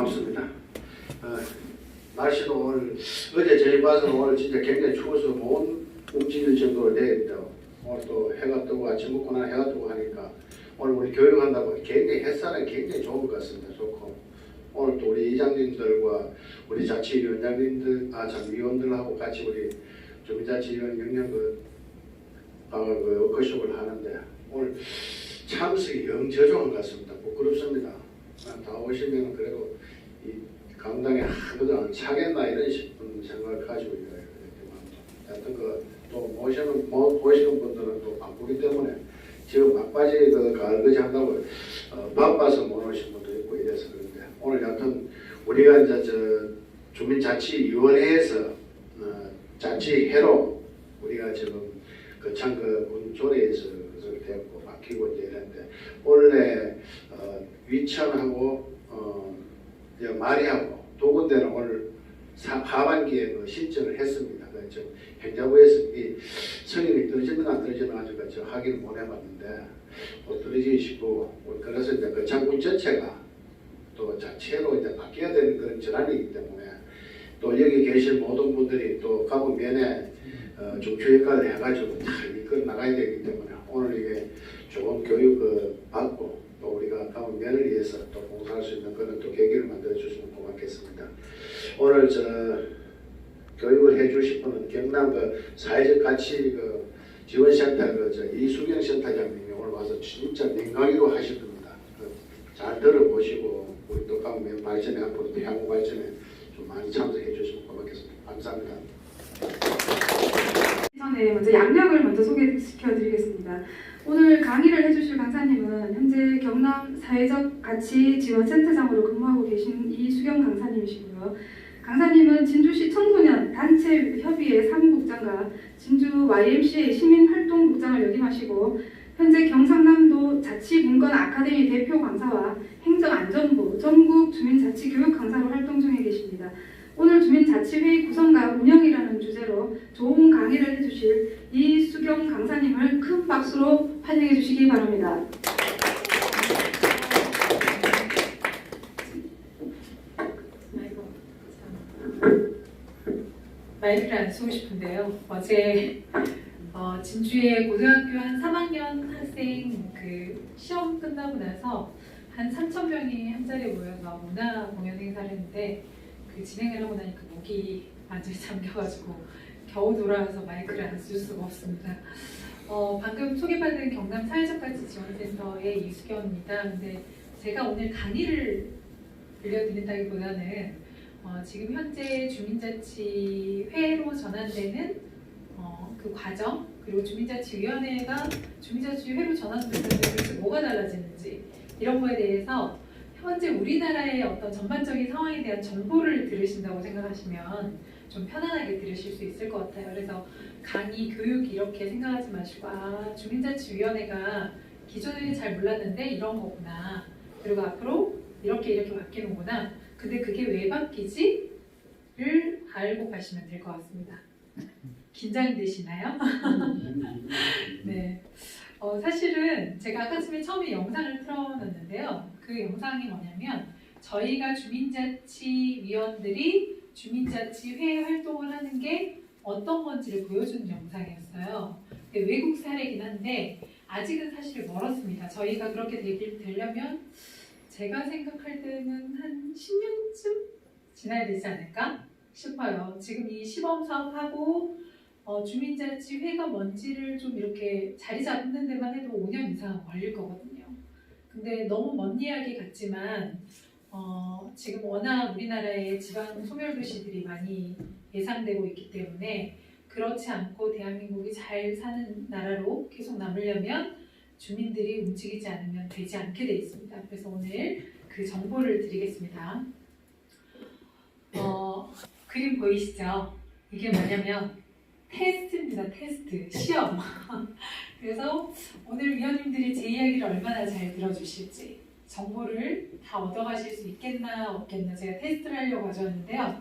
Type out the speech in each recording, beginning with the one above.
고맙습니다. 날씨도 오늘 어제 저희 봐서는 오늘 진짜 굉장히 추워서 못 움직일 정도로 되겠다. 오늘 또 해가 뜨고 아침 먹고 나 해가 뜨고 하니까 오늘 우리 교육한다고 굉장히 햇살은 굉장히 좋은 것 같습니다. 좋고 오늘 또 우리 이장님들과 우리 자치위원장님들 위원들하고 같이 우리 주민자치위원 영양 워크숍을 하는데 오늘 참석이 영 저조한 것 같습니다. 부끄럽습니다. 다 오시면 그래도 이 강당에 아무도 안 차겠나 이런 싶은 생각을 가지고 있어요. 하여튼 또 보시는 분들은 또 바쁘기 때문에 지금 막바지 가을거지 한다고 바빠서 못 오신 분도 있고 이래서 그런데 오늘 하여튼 우리가 이제 주민자치위원회에서 자치회로 우리가 지금 군조례에서 됐고 바뀌고 이제 이랬는데 원래 위천하고 마리하고 두 군데는 오늘 하반기에 신청을 했습니다. 지금 행자부에서 이 승인이 떨어지면 안 떨어지면 아직 확인을 못 해봤는데 떨어지기 싶고 그래서 이제 장군 전체가 또 자체로 이제 바뀌어야 되는 그런 전환이기 때문에 또 여기 계신 모든 분들이 또 가본 면에 중추 역할을 해가지고 다 이끌어 나가야 되기 때문에 오늘 이게 좋은 교육 받고 또 우리가 가본 면을 위해서 또 봉사할 수 있는 그런 또 계기를 만들어 주시면 고맙겠습니다. 오늘 교육을 해주실 분은 경남 사회적 가치 지원센터 이수경 센터장님이 오늘 와서 진짜 민강의로 하실 겁니다. 잘 들어보시고 우리 또 가본 발전에 앞으로 또 향후 발전에 좀 많이 참석해 주시면 고맙겠습니다. 감사합니다. 네, 먼저 양력을 먼저 소개시켜 드리겠습니다. 오늘 강의를 해주실 강사님은 현재 경남 사회적 가치 지원센터장으로 근무하고 계신 이수경 강사님이시고요. 강사님은 진주시 청소년 단체 협의회 사무국장과 진주 YMCA 시민활동국장을 역임하시고 현재 경상남도 자치문건 아카데미 대표 강사와 행정안전부 전국 주민자치교육 강사로 활동 중에 계십니다. 오늘 주민자치회의 구성과 운영이라는 주제로 좋은 강의를 해주실 이수경 강사님을 큰 박수로 환영해 주시기 바랍니다. 마이크를 안 쓰고 싶은데요. 어제 진주의 고등학교 한 3학년 학생 시험 끝나고 나서 한 3,000명이 한자리에 모여서 문화 공연 행사를 했는데 진행을 하고 나니까 목이 완전히 잠겨가지고 겨우 돌아와서 마이크를 안 쓸 수가 없습니다. 방금 소개받은 경남 사회적가치지원센터의 이수경입니다. 근데 제가 오늘 강의를 들려드린다기보다는 지금 현재 주민자치회로 전환되는 그 과정 그리고 주민자치위원회가 주민자치회로 전환되면서 뭐가 달라지는지 이런 거에 대해서 현재 우리나라의 어떤 전반적인 상황에 대한 정보를 들으신다고 생각하시면 좀 편안하게 들으실 수 있을 것 같아요. 그래서 강의, 교육 이렇게 생각하지 마시고 주민자치위원회가 기존에는 잘 몰랐는데 이런 거구나. 그리고 앞으로 이렇게 바뀌는구나. 근데 그게 왜 바뀌지? 를 알고 가시면 될 것 같습니다. 긴장되시나요? 네. 사실은 제가 아까 처음에 영상을 틀어놨는데요. 그 영상이 뭐냐면 저희가 주민자치위원들이 주민자치회 활동을 하는 게 어떤 건지를 보여주는 영상이었어요. 외국 사례이긴 한데 아직은 사실 멀었습니다. 저희가 그렇게 되려면 제가 생각할 때는 한 10년쯤 지나야 되지 않을까 싶어요. 지금 이 시범사업하고 주민자치회가 뭔지를 좀 이렇게 자리 잡는 데만 해도 5년 이상 걸릴 거거든요. 근데 너무 먼 이야기 같지만 지금 워낙 우리나라에 지방 소멸도시들이 많이 예상되고 있기 때문에 그렇지 않고 대한민국이 잘 사는 나라로 계속 남으려면 주민들이 움직이지 않으면 되지 않게 돼 있습니다. 그래서 오늘 그 정보를 드리겠습니다. 그림 보이시죠? 이게 뭐냐면 테스트입니다. 테스트, 시험. 그래서 오늘 위원님들이 제 이야기를 얼마나 잘 들어주실지 정보를 다 얻어가실 수 있겠나 없겠나 제가 테스트를 하려고 가져왔는데요.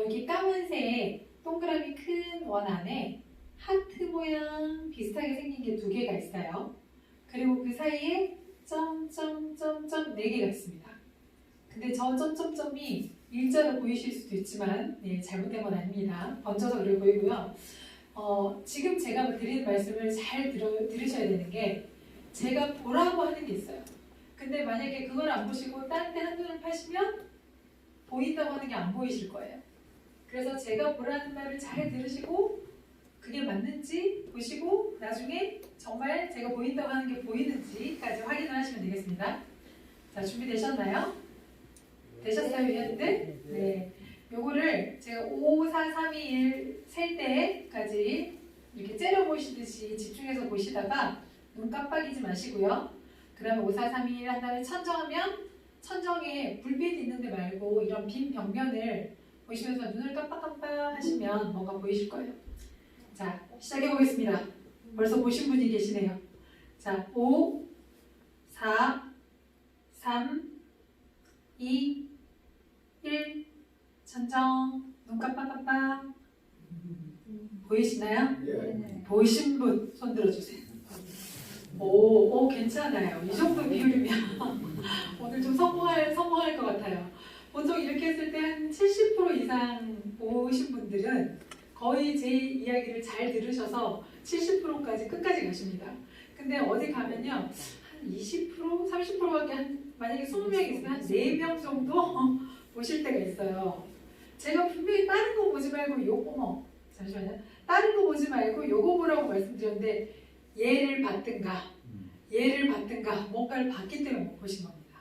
여기 까만색 동그라미 큰 원 안에 하트 모양 비슷하게 생긴 게 2개가 있어요. 그리고 그 사이에 점점점점 4개가 있습니다. 근데 저 점점점이 일자로 보이실 수도 있지만 예, 잘못된 건 아닙니다. 번져서 그래 보이고요. 지금 제가 드리는 말씀을 잘 들으셔야 되는 게 제가 보라고 하는 게 있어요. 근데 만약에 그걸 안 보시고 딴 데 한눈을 파시면 보인다고 하는 게 안 보이실 거예요. 그래서 제가 보라는 말을 잘 들으시고 그게 맞는지 보시고 나중에 정말 제가 보인다고 하는 게 보이는지까지 확인을 하시면 되겠습니다. 자, 준비되셨나요? 되셨어요, 위원들? 네. 요거를 제가 5, 4, 3, 2, 1 셀 때까지 이렇게 째려보시듯이 집중해서 보시다가 눈 깜빡이지 마시고요. 그 다음에 5, 4, 3, 2, 1 한 다음에 천정하면 천정에 불빛 있는데 말고 이런 빈 벽면을 보시면서 눈을 깜빡깜빡 하시면 뭔가 보이실 거예요. 자, 시작해 보겠습니다. 벌써 보신 분이 계시네요. 자, 5, 4, 3, 2, 1 천정 눈 깜빡깜빡 보이시나요? 예. 보이신 분 손 들어주세요. 오, 괜찮아요. 이 정도 비율이면 오늘 좀 성공할 것 같아요. 보통 이렇게 했을 때 한 70% 이상 보신 분들은 거의 제 이야기를 잘 들으셔서 70%까지 끝까지 가십니다. 근데 어디 가면요, 한 20%, 30%밖에 만약에 20명 있으면 한 4명 정도 보실 때가 있어요. 제가 분명히 다른 거 보지 말고 요거, 잠시만요. 다른 거 보지 말고 요거 보라고 말씀드렸는데 얘를 받든가 뭔가를 봤기 때문에 못 보신 겁니다.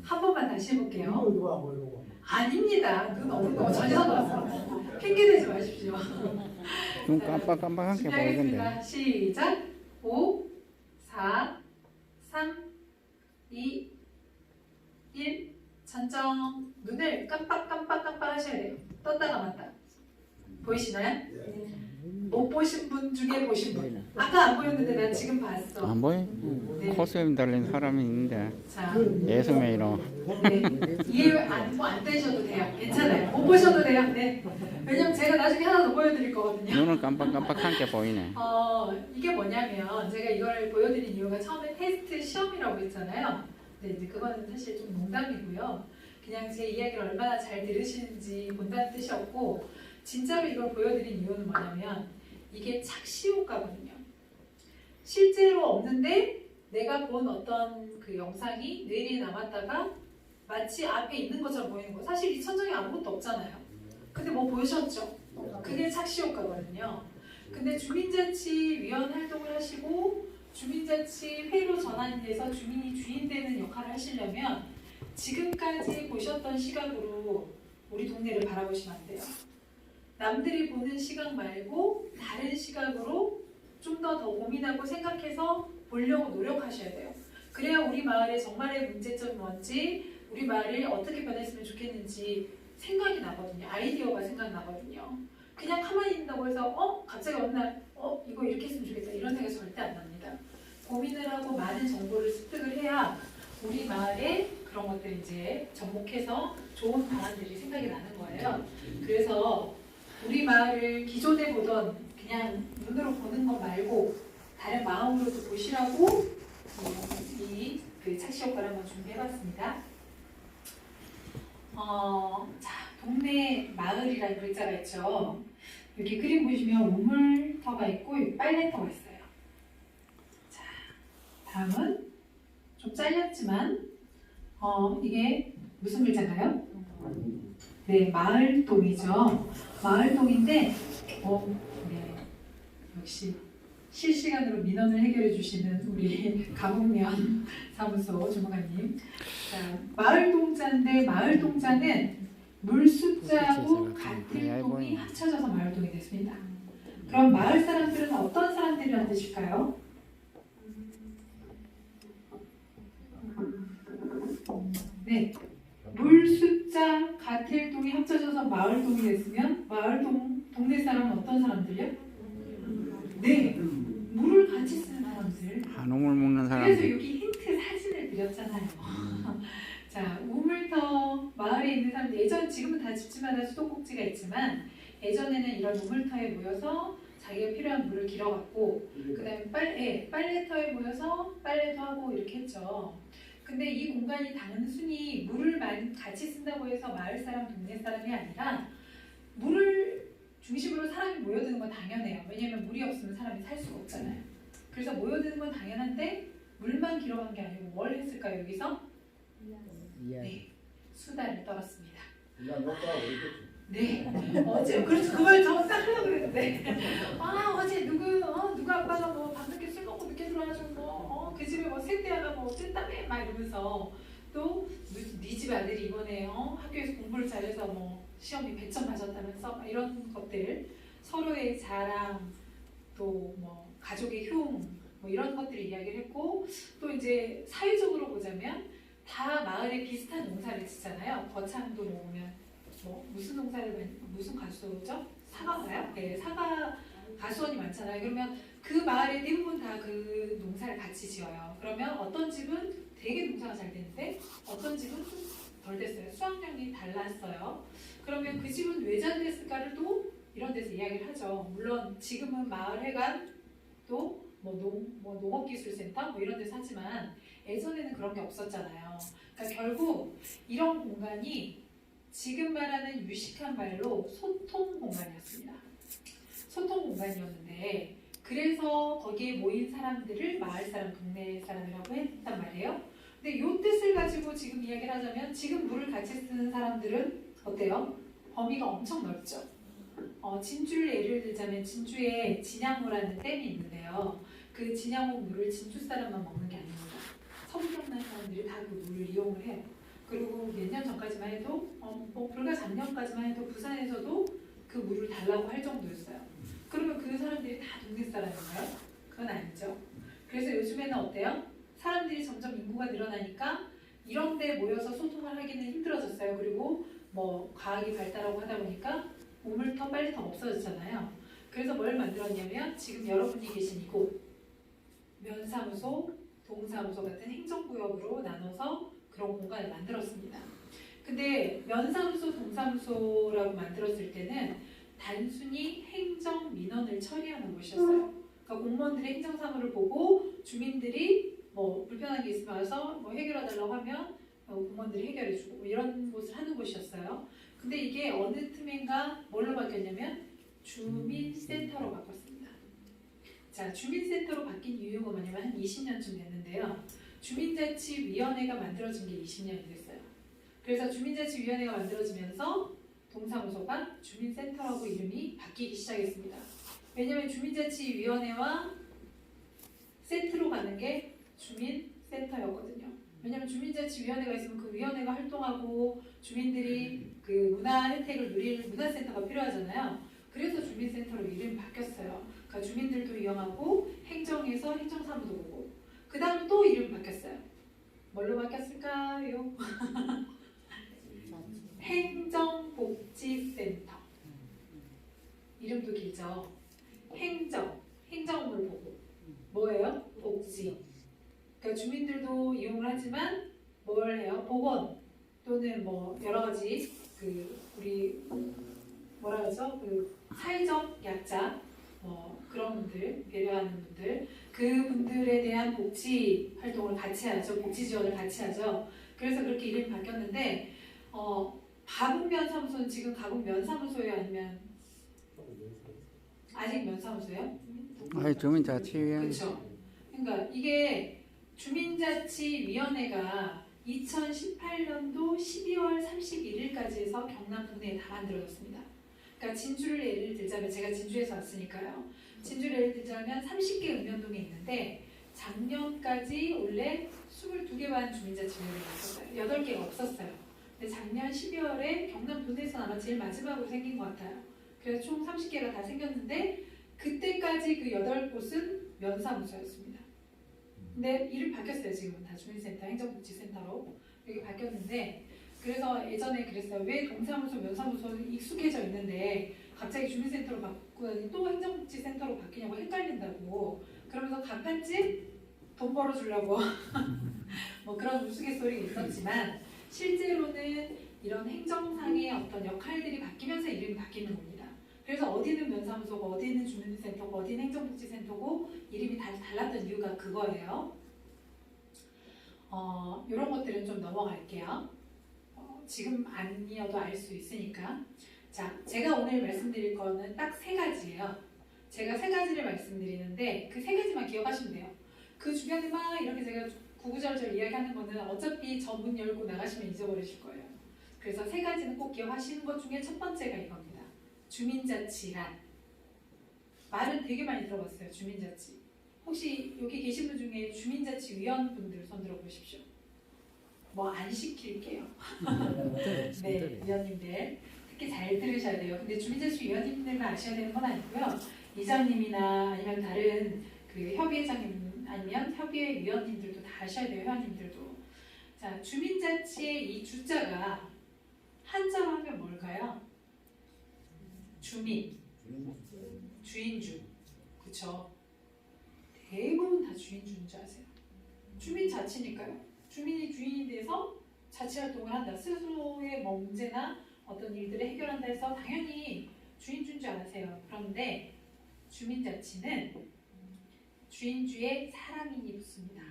한 번만 다시 해볼게요. 아닙니다. 그건 너무 전혀 상관없어요. 핑계대지 마십시오. 눈 깜빡깜빡한 게 보이던데. 준비하겠습니다. 시작. 5, 4, 3, 2, 1 천정. 눈을 깜빡깜빡깜빡 하셔야 돼요. 떴다 감았다. 보이시나요? 못 보신 분 중에 보신 분. 아까 안 보였는데 난 지금 봤어. 안 보여? 네. 코스염 달린 사람이 있는데 자, 예수메이로 네. 이해 안 되셔도 돼요. 괜찮아요. 못 보셔도 돼요. 네. 왜냐면 제가 나중에 하나 더 보여드릴 거거든요. 눈을 깜빡깜빡한 게 보이네. 이게 뭐냐면 제가 이걸 보여드린 이유가 처음에 테스트 시험이라고 했잖아요. 네, 이제 그거는 사실 좀 농담이고요. 그냥 제 이야기를 얼마나 잘 들으시는지 본다는 뜻이었고, 진짜로 이걸 보여드린 이유는 뭐냐면 이게 착시 효과거든요. 실제로 없는데 내가 본 어떤 그 영상이 뇌리에 남았다가 마치 앞에 있는 것처럼 보이는 거. 사실 이 천정에 아무것도 없잖아요. 근데 뭐 보셨죠? 그게 착시 효과거든요. 근데 주민자치위원 활동을 하시고 주민자치 회로 전환이 돼서 주민이 주인 되는 역할을 하시려면 지금까지 보셨던 시각으로 우리 동네를 바라보시면 안 돼요. 남들이 보는 시각 말고 다른 시각으로 좀 더 고민하고 생각해서 보려고 노력하셔야 돼요. 그래야 우리 마을의 정말의 문제점이 뭔지, 우리 마을이 어떻게 변했으면 좋겠는지 생각이 나거든요. 아이디어가 생각나거든요. 그냥 가만히 있는다고 해서 갑자기 어느 날 이거 이렇게 했으면 좋겠다 이런 생각이 절대 안 납니다. 고민을 하고 많은 정보를 습득을 해야 우리 마을에 그런 것들이 이제 접목해서 좋은 방안들이 생각이 나는 거예요. 그래서 우리 마을을 기존에 보던 그냥 눈으로 보는 것 말고 다른 마음으로도 보시라고 그 착시 효과를 한번 준비해봤습니다. 자, 동네 마을이라는 글자가 있죠. 이렇게 그림 보시면 우물터가 있고 빨래터가 있어요. 자, 다음은 좀 잘렸지만 이게 무슨 글자인가요? 네, 마을동이죠. 마을동인데 네, 역시 실시간으로 민원을 해결해 주시는 우리 가목면 사무소 주무관님. 자, 마을동자인데 마을동자는 물숫자하고 같은 동이 합쳐져서 마을동이 됐습니다. 그럼 마을 사람들은 어떤 사람들이라는 뜻일까요? 네, 물숫자 가틀동이 합쳐져서 마을동이 됐으면 동네 사람은 어떤 사람들이요? 네, 물을 같이 쓰는 사람들. 한우물 먹는 사람. 그래서 여기 힌트 사진을 드렸잖아요. 자, 우물터 마을에 있는 사람들, 지금은 다 집집마다 수도꼭지가 있지만 예전에는 이런 우물터에 모여서 자기가 필요한 물을 길어갖고 그 다음에 빨래터에 모여서 빨래도 하고 이렇게 했죠. 근데 이 공간이 단순히 물을 같이 쓴다고 해서 마을 사람, 동네 사람이 아니라 물을 중심으로 사람이 모여드는 건 당연해요. 왜냐면 물이 없으면 사람이 살 수가 없잖아요. 그래서 모여드는 건 당연한데 물만 길어간 게 아니고 뭘 했을까요, 여기서? 네, 수다를 떨었습니다. 네, 어제 그래서 그걸 저 딱 하려고 그랬는데 어제 누구 아빠가 뭐 밤늦게 술 먹고 늦게 들어와서 그 집에 뭐 세대야가 뭐 뜬다며 막 이러면서 또 네 집 아들이 이번에 학교에서 공부를 잘해서 뭐 시험이 100점 맞았다면서 막 이런 것들 서로의 자랑 또 뭐 가족의 흉 뭐 이런 것들을 이야기를 했고 또 이제 사회적으로 보자면 다 마을에 비슷한 농사를 짓잖아요. 거창도 놓으면 뭐 무슨 가수죠? 사과가요? 네, 사과 가수원이 많잖아요. 그러면 그 마을에 대부분 다 그 농사를 같이 지어요. 그러면 어떤 집은 되게 농사가 잘 되는데 어떤 집은 덜 됐어요. 수확량이 달랐어요. 그러면 그 집은 왜 잘 됐을까를 또 이런 데서 이야기를 하죠. 물론 지금은 마을회관 또 농업기술센터 뭐 이런 데서 하지만 예전에는 그런 게 없었잖아요. 그러니까 결국 이런 공간이 지금 말하는 유식한 말로 소통 공간이었습니다. 소통 공간이었는데 그래서 거기에 모인 사람들을 마을 사람, 동네 사람이라고 했단 말이에요. 근데 이 뜻을 가지고 지금 이야기를 하자면 지금 물을 같이 쓰는 사람들은 어때요? 범위가 엄청 넓죠. 진주를 예를 들자면 진주에 진양호라는 댐이 있는데요. 그 진양호 물을 진주 사람만 먹는 게 아닙니다. 서북경남 사람들이 다 그 물을 이용을 해요. 그리고 몇 년 전까지만 해도 불과 작년까지만 해도 부산에서도 그 물을 달라고 할 정도였어요. 그러면 그 사람들이 다 동네 사람인가요? 그건 아니죠. 그래서 요즘에는 어때요? 사람들이 점점 인구가 늘어나니까 이런 데 모여서 소통을 하기는 힘들어졌어요. 그리고 뭐 과학이 발달하고 하다 보니까 우물터 빨리터 없어졌잖아요. 그래서 뭘 만들었냐면 지금 여러분이 계신 이곳 면사무소, 동사무소 같은 행정구역으로 나눠서 그런 공간을 만들었습니다. 근데 면사무소, 동사무소라고 만들었을 때는 단순히 행정 민원을 처리하는 곳이었어요. 그러니까 공무원들의 행정사무를 보고 주민들이 뭐 불편한 게 있으면 와서 뭐 해결해달라고 하면 공무원들이 해결해주고 뭐 이런 곳을 하는 곳이었어요. 근데 이게 어느 틈엔가 뭘로 바뀌었냐면 주민센터로 바꿨습니다. 자, 주민센터로 바뀐 이유가 뭐냐면 한 20년쯤 됐는데요. 주민자치위원회가 만들어진 게 20년이 됐어요. 그래서 주민자치위원회가 만들어지면서 동사무소가 주민센터라고 이름이 바뀌기 시작했습니다. 왜냐하면 주민자치위원회와 세트로 가는 게 주민센터였거든요. 왜냐하면 주민자치위원회가 있으면 그 위원회가 활동하고 주민들이 그 문화 혜택을 누릴 문화센터가 필요하잖아요. 그래서 주민센터로 이름이 바뀌었어요. 그러니까 주민들도 이용하고 행정에서 행정사무도 보고 그 다음 또 이름이 바뀌었어요. 뭘로 바뀌었을까요? 행정복지센터. 이름도 길죠. 행정을 보고 뭐예요? 복지. 그러니까 주민들도 이용을 하지만 뭘 해요? 보건 또는 뭐 여러 가지 그 우리 뭐라 그러죠? 그 사회적 약자 그런 분들 배려하는 분들 그분들에 대한 복지 활동을 같이 하죠. 복지 지원을 같이 하죠. 그래서 그렇게 이름이 바뀌었는데 가곡면사무소는 지금 가곡면사무소예요? 아니면 아직 면사무소예요? 아니 주민자치위원회. 그렇죠. 그러니까 이게 주민자치위원회가 2018년도 12월 31일까지 해서 경남 동네에 다 만들어졌습니다. 그러니까 진주를 예를 들자면 제가 진주에서 왔으니까요. 진주를 예를 들자면 30개 읍면동에 있는데 작년까지 원래 22개 반 주민자치위원회가 있었어요. 8개가 없었어요. 근데 작년 12월에 경남 동네에서 아마 제일 마지막으로 생긴 것 같아요. 그래서 총 30개가 다 생겼는데 그때까지 그 8곳은 면사무소였습니다. 근데 이름 바뀌었어요. 지금은 다 주민센터, 행정복지센터로 여기 바뀌었는데 그래서 예전에 그랬어요. 왜 동사무소, 면사무소는 익숙해져 있는데 갑자기 주민센터로 바꾸더니 또 행정복지센터로 바뀌냐고 헷갈린다고 그러면서 간판집 돈 벌어주려고 뭐 그런 우스갯소리가 있었지만 실제로는 이런 행정상의 어떤 역할들이 바뀌면서 이름이 바뀌는 겁니다. 그래서 어디는 면사무소고 어디는 주민센터고 어디는 행정복지센터고 이름이 다 달랐던 이유가 그거예요. 이런 것들은 좀 넘어갈게요. 지금 아니어도 알 수 있으니까. 자, 제가 오늘 말씀드릴 거는 딱 세 가지예요. 제가 세 가지를 말씀드리는데 그 세 가지만 기억하시면 돼요. 그 주변에 막 이렇게 제가 구구절절 이야기하는 거는 어차피 저 문 열고 나가시면 잊어버리실 거예요. 그래서 세 가지는 꼭 기억하시는 것 중에 첫 번째가 이겁니다. 주민자치란. 말은 되게 많이 들어봤어요. 주민자치. 혹시 여기 계신 분 중에 주민자치위원분들 손 들어보십시오. 뭐 안 시킬게요. 네, 위원님들 특히 잘 들으셔야 돼요. 근데 주민자치위원님들만 아셔야 되는 건 아니고요. 이장님이나 아니면 다른 그 협의회장님 아니면 협의회 위원님들도 다 아셔야 돼요. 회원님들도. 자, 주민자치의 이 주자가 한자로 하면 뭘까요? 주민, 주인주, 그쵸? 대부분 다 주인주인 줄 아세요? 주민 자치니까요. 주민이 주인이 돼서 자치활동을 한다. 스스로의 뭐 문제나 어떤 일들을 해결한다 해서 당연히 주인주인 줄 아세요. 그런데 주민자치는 주인주에 사람인이 붙습니다.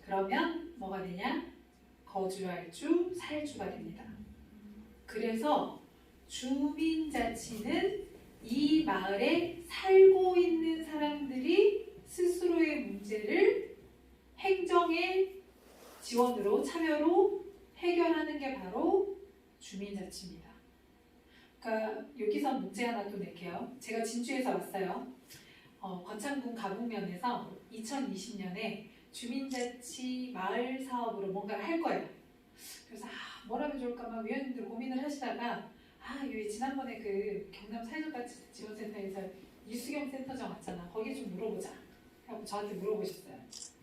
그러면 뭐가 되냐? 거주할 주, 살 주가 됩니다. 그래서 주민자치는 이 마을에 살고 있는 사람들이 스스로의 문제를 행정의 지원으로 참여로 해결하는 게 바로 주민자치입니다. 그러니까 여기서 문제 하나 또 낼게요. 제가 진주에서 왔어요. 거창군 가북면에서 2020년에 주민자치 마을 사업으로 뭔가를 할 거예요. 그래서 뭘 하면 좋을까 막 위원님들 고민을 하시다가 여기 지난번에 그 경남 사회적가치 지원센터에서 이수경 센터장 왔잖아. 거기 좀 물어보자. 하고 저한테 물어보셨어요.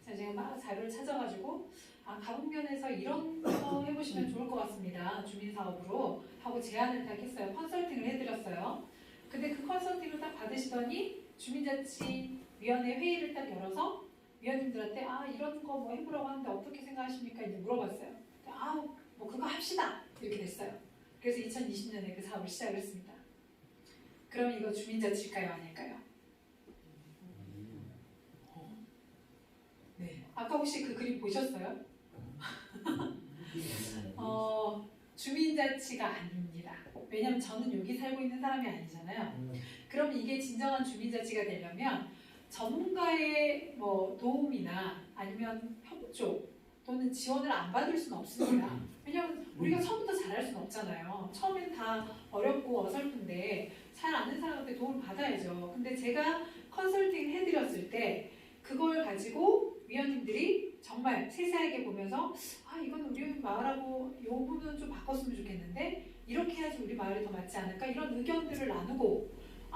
그래서 제가 막 자료를 찾아가지고 가북면에서 이런 거 해보시면 좋을 것 같습니다. 주민사업으로 하고 제안을 딱 했어요. 컨설팅을 해드렸어요. 근데 그 컨설팅을 딱 받으시더니 주민자치위원회 회의를 딱 열어서 위원님들한테 이런 거 뭐 해보라고 하는데 어떻게 생각하십니까? 이제 물어봤어요. 뭐 그거 합시다. 이렇게 됐어요. 그래서 2020년에 그 사업을 시작을 했습니다. 그럼 이거 주민자치일까요? 아닐까요? 네. 아까 혹시 그 그림 보셨어요? 주민자치가 아닙니다. 왜냐면 저는 여기 살고 있는 사람이 아니잖아요. 그럼 이게 진정한 주민자치가 되려면 전문가의 뭐 도움이나 아니면 협조 또는 지원을 안 받을 수는 없습니다. 왜냐면 우리가 처음부터 잘할 수는 없잖아요. 처음엔 다 어렵고 어설픈데 잘 아는 사람한테 도움을 받아야죠. 근데 제가 컨설팅을 해드렸을 때 그걸 가지고 위원님들이 정말 세세하게 보면서 이건 우리 마을하고 이 부분은 좀 바꿨으면 좋겠는데 이렇게 해야지 우리 마을이 더 맞지 않을까 이런 의견들을 나누고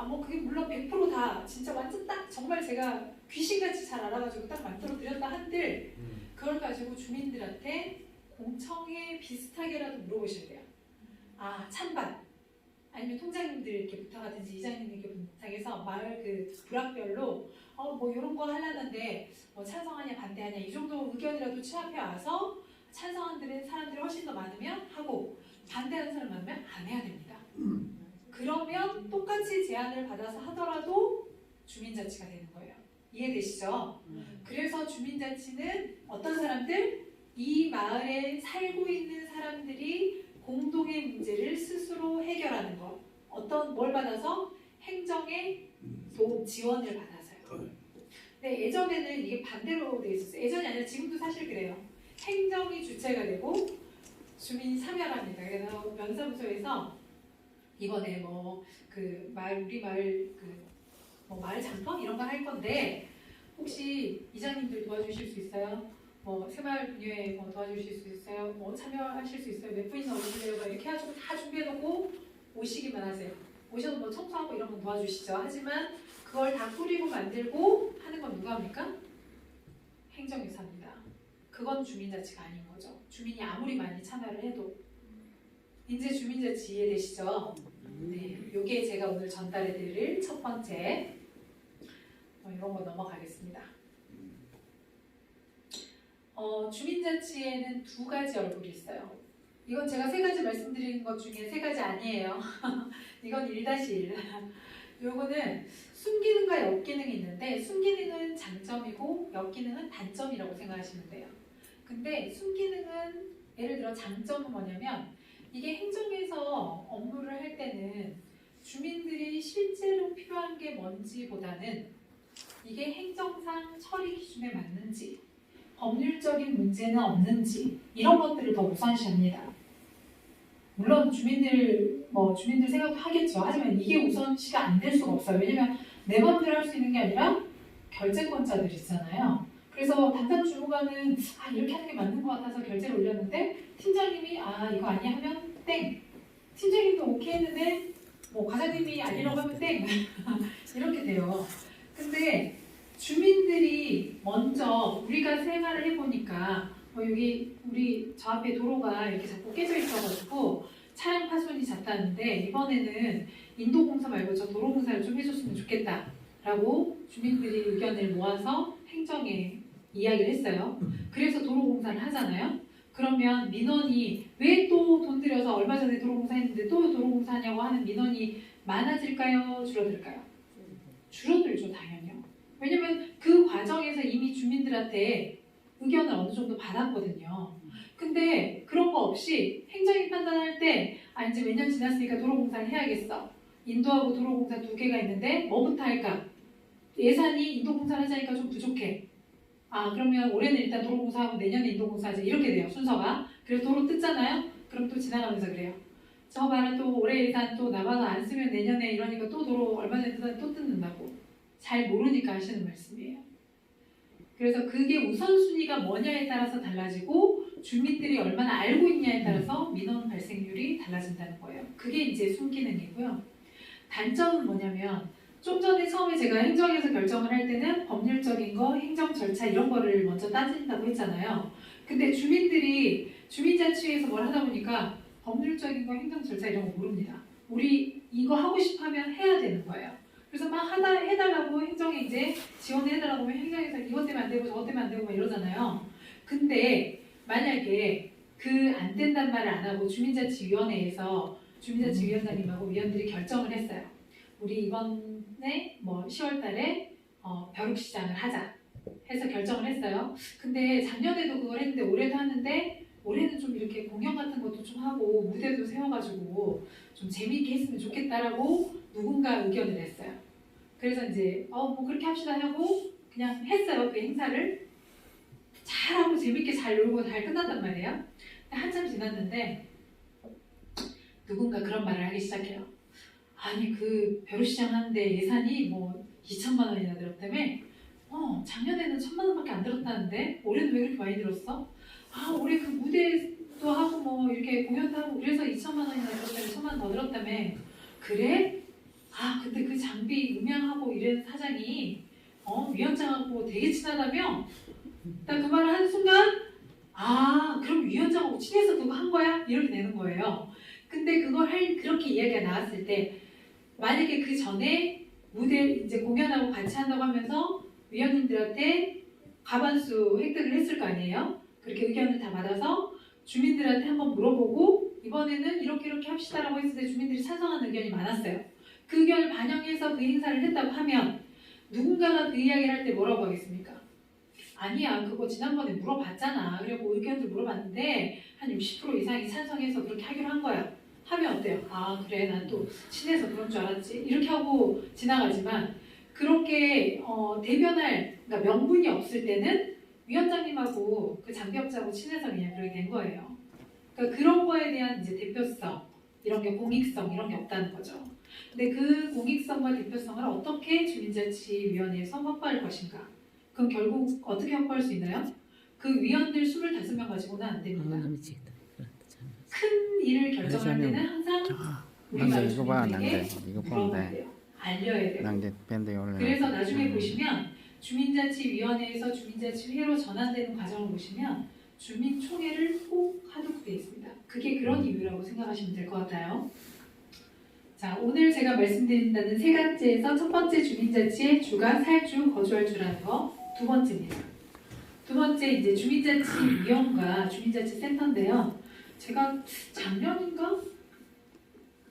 뭐 그게 물론 100% 다 진짜 완전 딱 정말 제가 귀신같이 잘 알아가지고 딱 만들어 드렸다 한들 그걸 가지고 주민들한테 공청회 비슷하게라도 물어보셔야 돼요. 찬반 아니면 통장님들 이렇게 부탁하든지 이장님들께 부탁해서 마을 그 부락별로 뭐 이런 거 하려는데 뭐 찬성하냐 반대하냐 이 정도 의견이라도 취합해 와서 찬성하는 사람들이 훨씬 더 많으면 하고 반대하는 사람 많으면 안 해야 됩니다. 그러면 똑같이 제안을 받아서 하더라도 주민자치가 되는 거예요. 이해되시죠? 그래서 주민자치는 어떤 사람들? 이 마을에 살고 있는 사람들이 공동의 문제를 스스로 해결하는 것. 뭘 받아서? 행정의 도움, 지원을 받아서요. 근데 예전에는 이게 반대로 되어 있었어요. 예전이 아니라 지금도 사실 그래요. 행정이 주체가 되고 주민이 참여를 합니다. 그래서 면사무소에서 이번에 우리 마을 뭐 마을 장터 이런 거 할 건데 혹시 이장님들 도와주실 수 있어요? 새마을 분유회 도와주실 수 있어요? 참여하실 수 있어요? 몇 분이나 오실래요? 이렇게 해가지고 다 준비해놓고 오시기만 하세요. 오셔서 청소하고 이런 건 도와주시죠. 하지만 그걸 다 꾸리고 만들고 하는 건 누가 합니까? 행정에서 합니다. 그건 주민자치가 아닌 거죠. 주민이 아무리 많이 참여를 해도. 이제 주민자치 이해되시죠? 네, 요게 제가 오늘 전달해드릴 첫 번째 이런 거 넘어가겠습니다. 주민자치에는 두 가지 얼굴이 있어요. 이건 제가 세 가지 말씀드리는 것 중에 세 가지 아니에요. 이건 1-1. 요거는 순기능과 역기능이 있는데 순기능은 장점이고 역기능은 단점이라고 생각하시면 돼요. 근데 순기능은 예를 들어 장점은 뭐냐면 이게 행정에서 업무를 할 때는 주민들이 실제로 필요한 게 뭔지보다는 이게 행정상 처리 기준에 맞는지 법률적인 문제는 없는지 이런 것들을 더 우선시합니다. 물론 주민들 생각도 하겠죠. 하지만 이게 우선시가 안 될 수가 없어요. 왜냐면 내 맘대로 할 수 있는 게 아니라 결재권자들이 있잖아요. 그래서 담당 주무관은 이렇게 하는 게 맞는 것 같아서 결재를 올렸는데 팀장님이 이거 아니야 하면 땡. 팀장님도 오케이 했는데 과장님이 아니라고 하면 땡. 이렇게 돼요. 근데 주민들이 먼저 우리가 생활을 해보니까 여기 우리 저 앞에 도로가 이렇게 자꾸 깨져 있어가지고 차량 파손이 잦다는데 이번에는 인도공사 말고 저 도로공사를 좀 해줬으면 좋겠다라고 주민들이 의견을 모아서 행정에 이야기를 했어요. 그래서 도로공사를 하잖아요. 그러면 민원이 왜 또 돈 들여서 얼마 전에 도로공사 했는데 또 도로공사 하냐고 하는 민원이 많아질까요? 줄어들까요? 줄어들죠, 당연히요. 왜냐면 그 과정에서 이미 주민들한테 의견을 어느 정도 받았거든요. 근데 그런 거 없이 행정이 판단할 때 이제 몇 년 지났으니까 도로공사를 해야겠어. 인도하고 도로공사 두 개가 있는데 뭐부터 할까? 예산이 인도공사를 하자니까 좀 부족해. 그러면 올해는 일단 도로공사하고 내년에 인도공사하자. 이렇게 돼요, 순서가. 그래서 도로 뜯잖아요? 그럼 또 지나가면서 그래요. 저 봐라, 또 올해 예산 또 남아서 안 쓰면 내년에 이러니까 또 도로 얼마 전에 뜯었는데 또 뜯는다고. 잘 모르니까 하시는 말씀이에요. 그래서 그게 우선순위가 뭐냐에 따라서 달라지고 주민들이 얼마나 알고 있냐에 따라서 민원 발생률이 달라진다는 거예요. 그게 이제 순기능이고요. 단점은 뭐냐면 좀 전에 처음에 제가 행정에서 결정을 할 때는 법률적인 거, 행정 절차 이런 거를 먼저 따진다고 했잖아요. 근데 주민들이 주민자치회에서 뭘 하다 보니까 법률적인 거, 행정 절차 이런 거 모릅니다. 우리 이거 하고 싶어 하면 해야 되는 거예요. 그래서 막 해달라고 행정에 이제 지원해달라고 하면 행정에서 이것 때문에 안 되고 저것 때문에 안 되고 막 이러잖아요. 근데 만약에 그 안 된단 말을 안 하고 주민자치위원회에서 주민자치위원장님하고 위원들이 결정을 했어요. 우리 이번에 10월 달에 벼룩시장을 하자 해서 결정을 했어요. 근데 작년에도 그걸 했는데 올해도 하는데 올해는 좀 이렇게 공연 같은 것도 좀 하고 무대도 세워가지고 좀 재미있게 했으면 좋겠다라고 누군가 의견을 냈어요. 그래서 이제 그렇게 합시다 하고 그냥 했어요. 그 행사를 잘하고 재밌게 잘 놀고 잘 끝났단 말이에요. 한참 지났는데 누군가 그런 말을 하기 시작해요. 아니 그 벼룩시장 하는데 예산이 2천만 원이나 들었다며? 작년에는 1,000만 원밖에 안 들었다는데 올해는 왜 그렇게 많이 들었어? 올해 그 무대도 하고 이렇게 공연도 하고 그래서 2천만 원이나 들었다며 1,000만 원 더 들었다며? 그래? 근데 그 장비 음향하고 이런 사장이 위원장하고 되게 친하다며? 나 그 말을 하는 순간 그럼 위원장하고 친해서 그거 한 거야? 이렇게 되는 거예요. 근데 그렇게 이야기가 나왔을 때 만약에 그 전에 무대 이제 공연하고 같이 한다고 하면서 위원님들한테 과반수 획득을 했을 거 아니에요? 그렇게 의견을 다 받아서 주민들한테 한번 물어보고 이번에는 이렇게 합시다라고 했을 때 주민들이 찬성하는 의견이 많았어요. 그 의견을 반영해서 그 행사를 했다고 하면 누군가가 그 이야기를 할 때 뭐라고 하겠습니까? 아니야, 그거 지난번에 물어봤잖아. 그리고 의견들 물어봤는데 한 60% 이상이 찬성해서 그렇게 하기로 한 거야. 하면 어때요? 그래, 난 또 친해서 그런 줄 알았지. 이렇게 하고 지나가지만 그렇게 그러니까 명분이 없을 때는 위원장님하고 그 장비업자하고 친해서 그냥 그렇게 된 거예요. 그러니까 그런 거에 대한 이제 대표성, 이런 게 공익성 이런 게 없다는 거죠. 근데 그 공익성과 대표성을 어떻게 주민자치위원회에서 확보할 것인가? 그럼 결국 어떻게 확보할 수 있나요? 그 위원들 25명 가지고는 안 됩니다. 큰 일을 결정할 때는 항상 우리 이거 봐, 주민들에게 이거 물어봐야 보는데 돼요. 알려야 돼요. 낭제 밴드 올라. 그래서 나중에 보시면 주민자치위원회에서 주민자치회로 전환되는 과정을 보시면 주민총회를 꼭 하도록 되어 있습니다. 그게 그런 이유라고 생각하시면 될 것 같아요. 자, 오늘 제가 말씀드린다는 세 가지에서 첫 번째 주민자치의 주가 살주, 거주할 주라는 거, 두 번째입니다. 두 번째 이제 주민자치위원과 주민자치센터인데요. 제가 작년인가?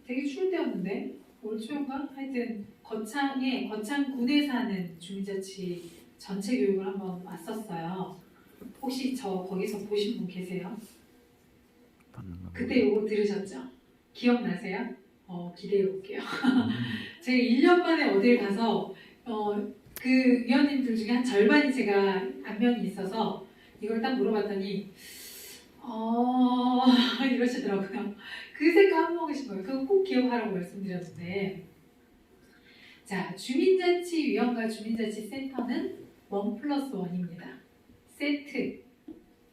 되게 추울 때였는데 올 초인가? 하여튼 거창군에 사는 주민자치 전체 교육을 한번 왔었어요. 혹시 저 거기서 보신 분 계세요? 그때 요거 들으셨죠? 기억나세요? 기대해 볼게요. 제가 1년 만에 어딜 가서 그 위원님들 중에 한 절반이 제가 안면이 있어서 이걸 딱 물어봤더니 이러시더라고요. 그새 까먹으신 거예요. 그거 꼭 기억하라고 말씀드렸는데, 자, 주민자치위원과 주민자치센터는 1+1입니다. 세트.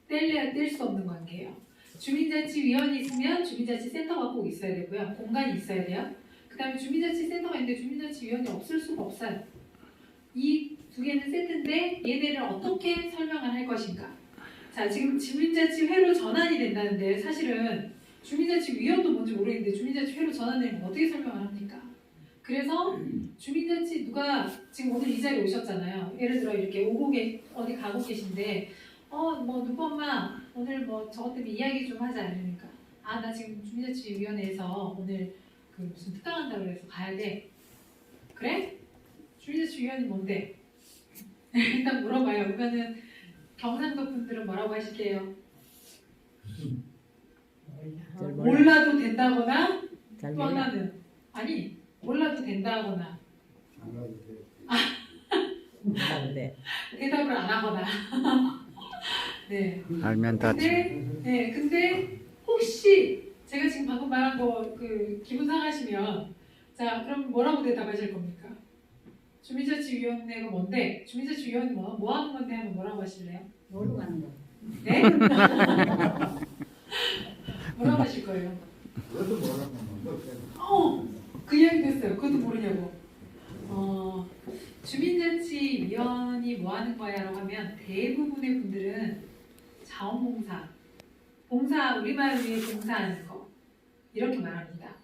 뗄래야 뗄 수 없는 관계예요. 주민자치위원이 있으면 주민자치센터가 꼭 있어야 되고요. 공간이 있어야 돼요. 그 다음에 주민자치센터가 있는데 주민자치위원이 없을 수가 없어요. 이 두 개는 세트인데 얘네를 어떻게 설명을 할 것인가. 자, 지금 주민자치회로 전환이 된다는데 사실은 주민자치위원도 뭔지 모르겠는데 주민자치회로 전환되는 건 어떻게 설명을 합니까? 그래서 주민자치 누가 지금 오늘 이 자리에 오셨잖아요. 예를 들어 이렇게 어디 가고 계신데 뭐 누구 엄마 오늘 뭐 저것 때문에 이야기 좀 하자 이러니까 나 지금 주민자치위원회에서 오늘 그 무슨 특강한다고 해서 가야 돼. 그래? 주민자치위원이 뭔데? 일단 물어봐요. 그러면은 경상도 분들은 뭐라고 하실게요? 몰라도 된다거나 또 하나는 몰라도 된다거나 대답을 안 하거나 네. 알면 다 근데 혹시 제가 지금 방금 말한 거 그 기분 상하시면 자 그럼 뭐라고 대답하실 겁니까? 주민자치위원회가 뭔데? 주민자치위원회 뭐 하는 건데 하면 뭐라고 하실래요? 놀러 가는 거. 네? 뭐라고 하실 거예요? 그것도 뭐라고 그 이야기 됐어요. 그것도 모르냐고. 주민자치위원이 뭐 하는 거야라고 하면 대부분의 분들은 자원봉사, 우리말 위해 봉사하는 거 이렇게 말합니다.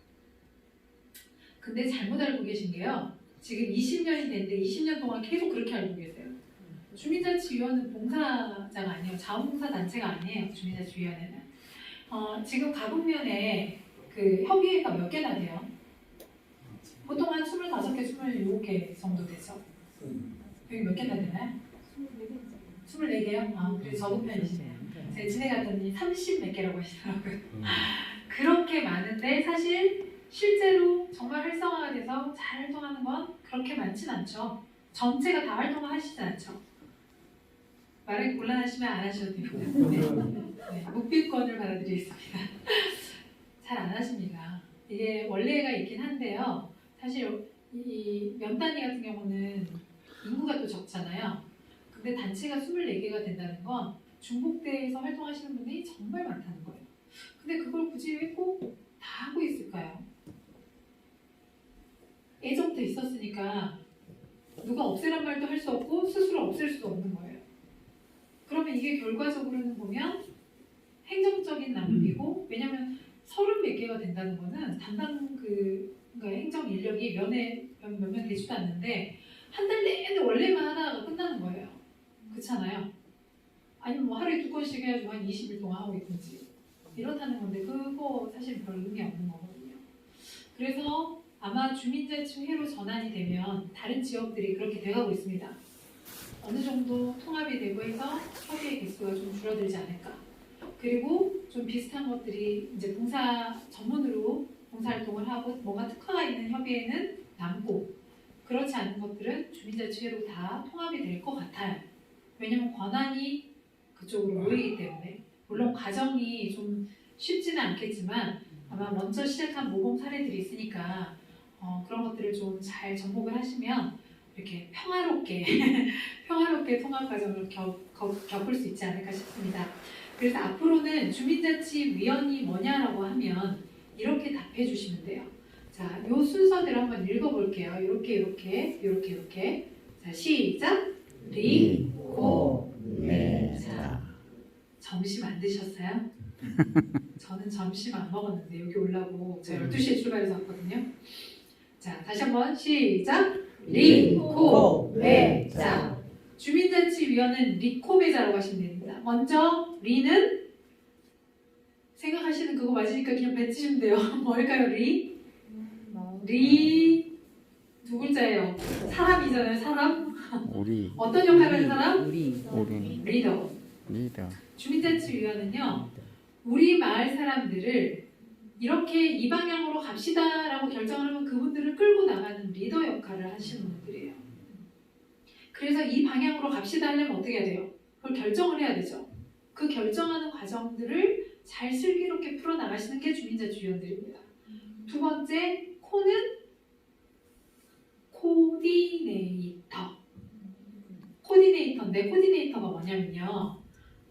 근데 잘못 알고 계신 게요. 지금 20년이 됐는데 20년 동안 계속 그렇게 알고 계세요. 주민자치위원은 봉사자가 아니에요. 자원봉사 단체가 아니에요. 주민자치위원회는. 지금 가곡면에 그 협의회가 몇 개나 돼요? 보통 한 25개, 27개 정도 되죠. 여기 몇 개나 되나요? 24개요? 그래 적은 편이시네요. 제가 지내갔더니 30 몇 개라고 하시더라고요. 그렇게 많은데 사실 실제로 정말 활성화가 돼서 잘 활동하는 건 그렇게 많진 않죠. 전체가 다 활동하시지 않죠. 말을 곤란하시면 안 하셔도 됩니다. 네, 묵비권을 받아드리겠습니다. 잘 안 하십니다. 이게 원래가 있긴 한데요. 사실 이 면단위 같은 경우는 인구가 또 적잖아요. 근데 단체가 24개가 된다는 건 중복대에서 활동하시는 분이 정말 많다는 거예요. 근데 그걸 굳이 왜 꼭 다 하고 있을까요? 예전부터 있었으니까 누가 없애란 말도 할 수 없고 스스로 없앨 수도 없는 거예요. 그러면 이게 결과적으로는 보면 행정적인 낭비고, 왜냐하면 30몇 개가 된다는 거는 담당 그러니까 행정 인력이 몇 명 되지도 않는데 한 달 내내 원래만 하다가 끝나는 거예요. 그렇잖아요. 아니면 뭐 하루에 2건씩 해가지고 한 20일 동안 하고 있든지 이렇다는 건데 그거 사실 별 의미 없는 거거든요. 그래서 아마 주민자치회로 전환이 되면 다른 지역들이 그렇게 돼가고 있습니다. 어느 정도 통합이 되고 해서 협의의 개수가 좀 줄어들지 않을까. 그리고 좀 비슷한 것들이 이제 봉사 전문으로 봉사활동을 하고 뭔가 특화가 있는 협의회는 남고, 그렇지 않은 것들은 주민자치회로 다 통합이 될 것 같아요. 왜냐면 권한이 그쪽으로 모이기 때문에. 물론 과정이 좀 쉽지는 않겠지만 아마 먼저 시작한 모범 사례들이 있으니까 그런 것들을 좀 잘 접목을 하시면 이렇게 평화롭게 통합 과정을 겪을 수 있지 않을까 싶습니다. 그래서 앞으로는 주민자치위원이 뭐냐라고 하면 이렇게 답해 주시면 돼요. 자, 요 순서대로 한번 읽어볼게요. 이렇게. 자, 시작. 자, 점심 안 드셨어요? 저는 점심 안 먹었는데 여기 오려고 제가 12시에 출발해서 왔거든요. 자, 다시 한번 시작. 리코베자. 주민자치위원은 리코베자라고 하시면 됩니다. 먼저 리는 생각하시는 그거 맞으니까 그냥 뱉으시면 돼요. 뭘까요? 리 두 글자예요. 사람이잖아요. 사람. 우리 어떤 역할을 하는 사람? 우리 리더. 리더. 주민자치위원은요, 우리 마을 사람들을 이렇게 이 방향으로 갑시다라고 결정을 하면 그분들을 끌고 나가는 리더 역할을 하시는 분들이에요. 그래서 이 방향으로 갑시다 하려면 어떻게 해야 돼요? 그걸 결정을 해야 되죠. 그 결정하는 과정들을 잘 슬기롭게 풀어나가시는 게 주민자치위원들입니다. 두 번째, 코는 코디네이터. 코디네이터인데 코디네이터가 뭐냐면요.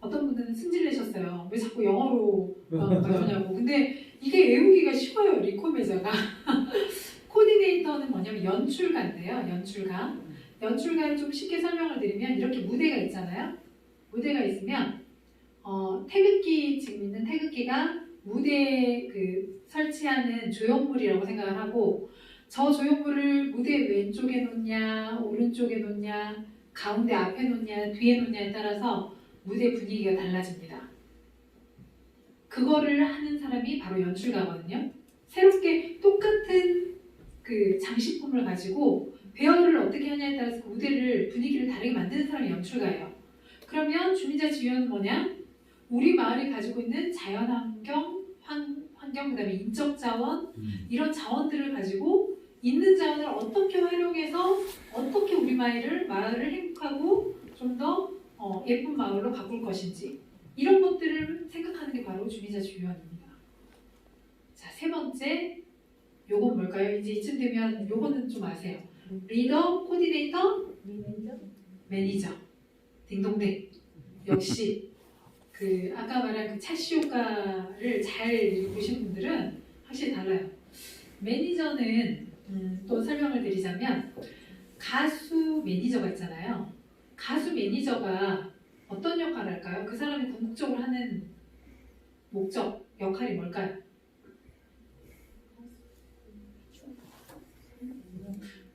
어떤 분들은 승질 내셨어요. 왜 자꾸 영어로 말하냐고. 근데 이게 외우기가 쉬워요. 리코메저가. 코디네이터는 뭐냐면 연출가인데요. 연출가. 연출가를 좀 쉽게 설명을 드리면 이렇게 무대가 있잖아요. 무대가 있으면 태극기 지금 있는 태극기가 무대에 그 설치하는 조형물이라고 생각을 하고 저 조형물을 무대 왼쪽에 놓냐 오른쪽에 놓냐 가운데 앞에 놓냐 뒤에 놓냐에 따라서 무대 분위기가 달라집니다. 그거를 하는 사람이 바로 연출가거든요. 새롭게 똑같은 그 장식품을 가지고 배열을 어떻게 하냐에 따라서 그 무대를 분위기를 다르게 만드는 사람이 연출가예요. 그러면 주민자치위원은 뭐냐? 우리 마을이 가지고 있는 자연환경, 환경 그다음에 인적 자원 이런 자원들을 가지고 있는 자원을 어떻게 활용해서 어떻게 우리 마을을 행복하고 좀 더 예쁜 마을로 바꿀 것인지 이런 것들을 생각하는 게 바로 주민자치위원입니다. 자, 세 번째 요건 뭘까요? 이제 이쯤 되면 요거는 좀 아세요. 리더, 코디네이터, 매니저. 딩동댕. 역시 그 아까 말한 그 차시 효과를 잘 보신 분들은 확실히 달라요. 매니저는 또 설명을 드리자면 가수 매니저가 있잖아요. 가수 매니저가 어떤 역할을 할까요? 그 사람이 궁극적으로 하는 목적, 역할이 뭘까요?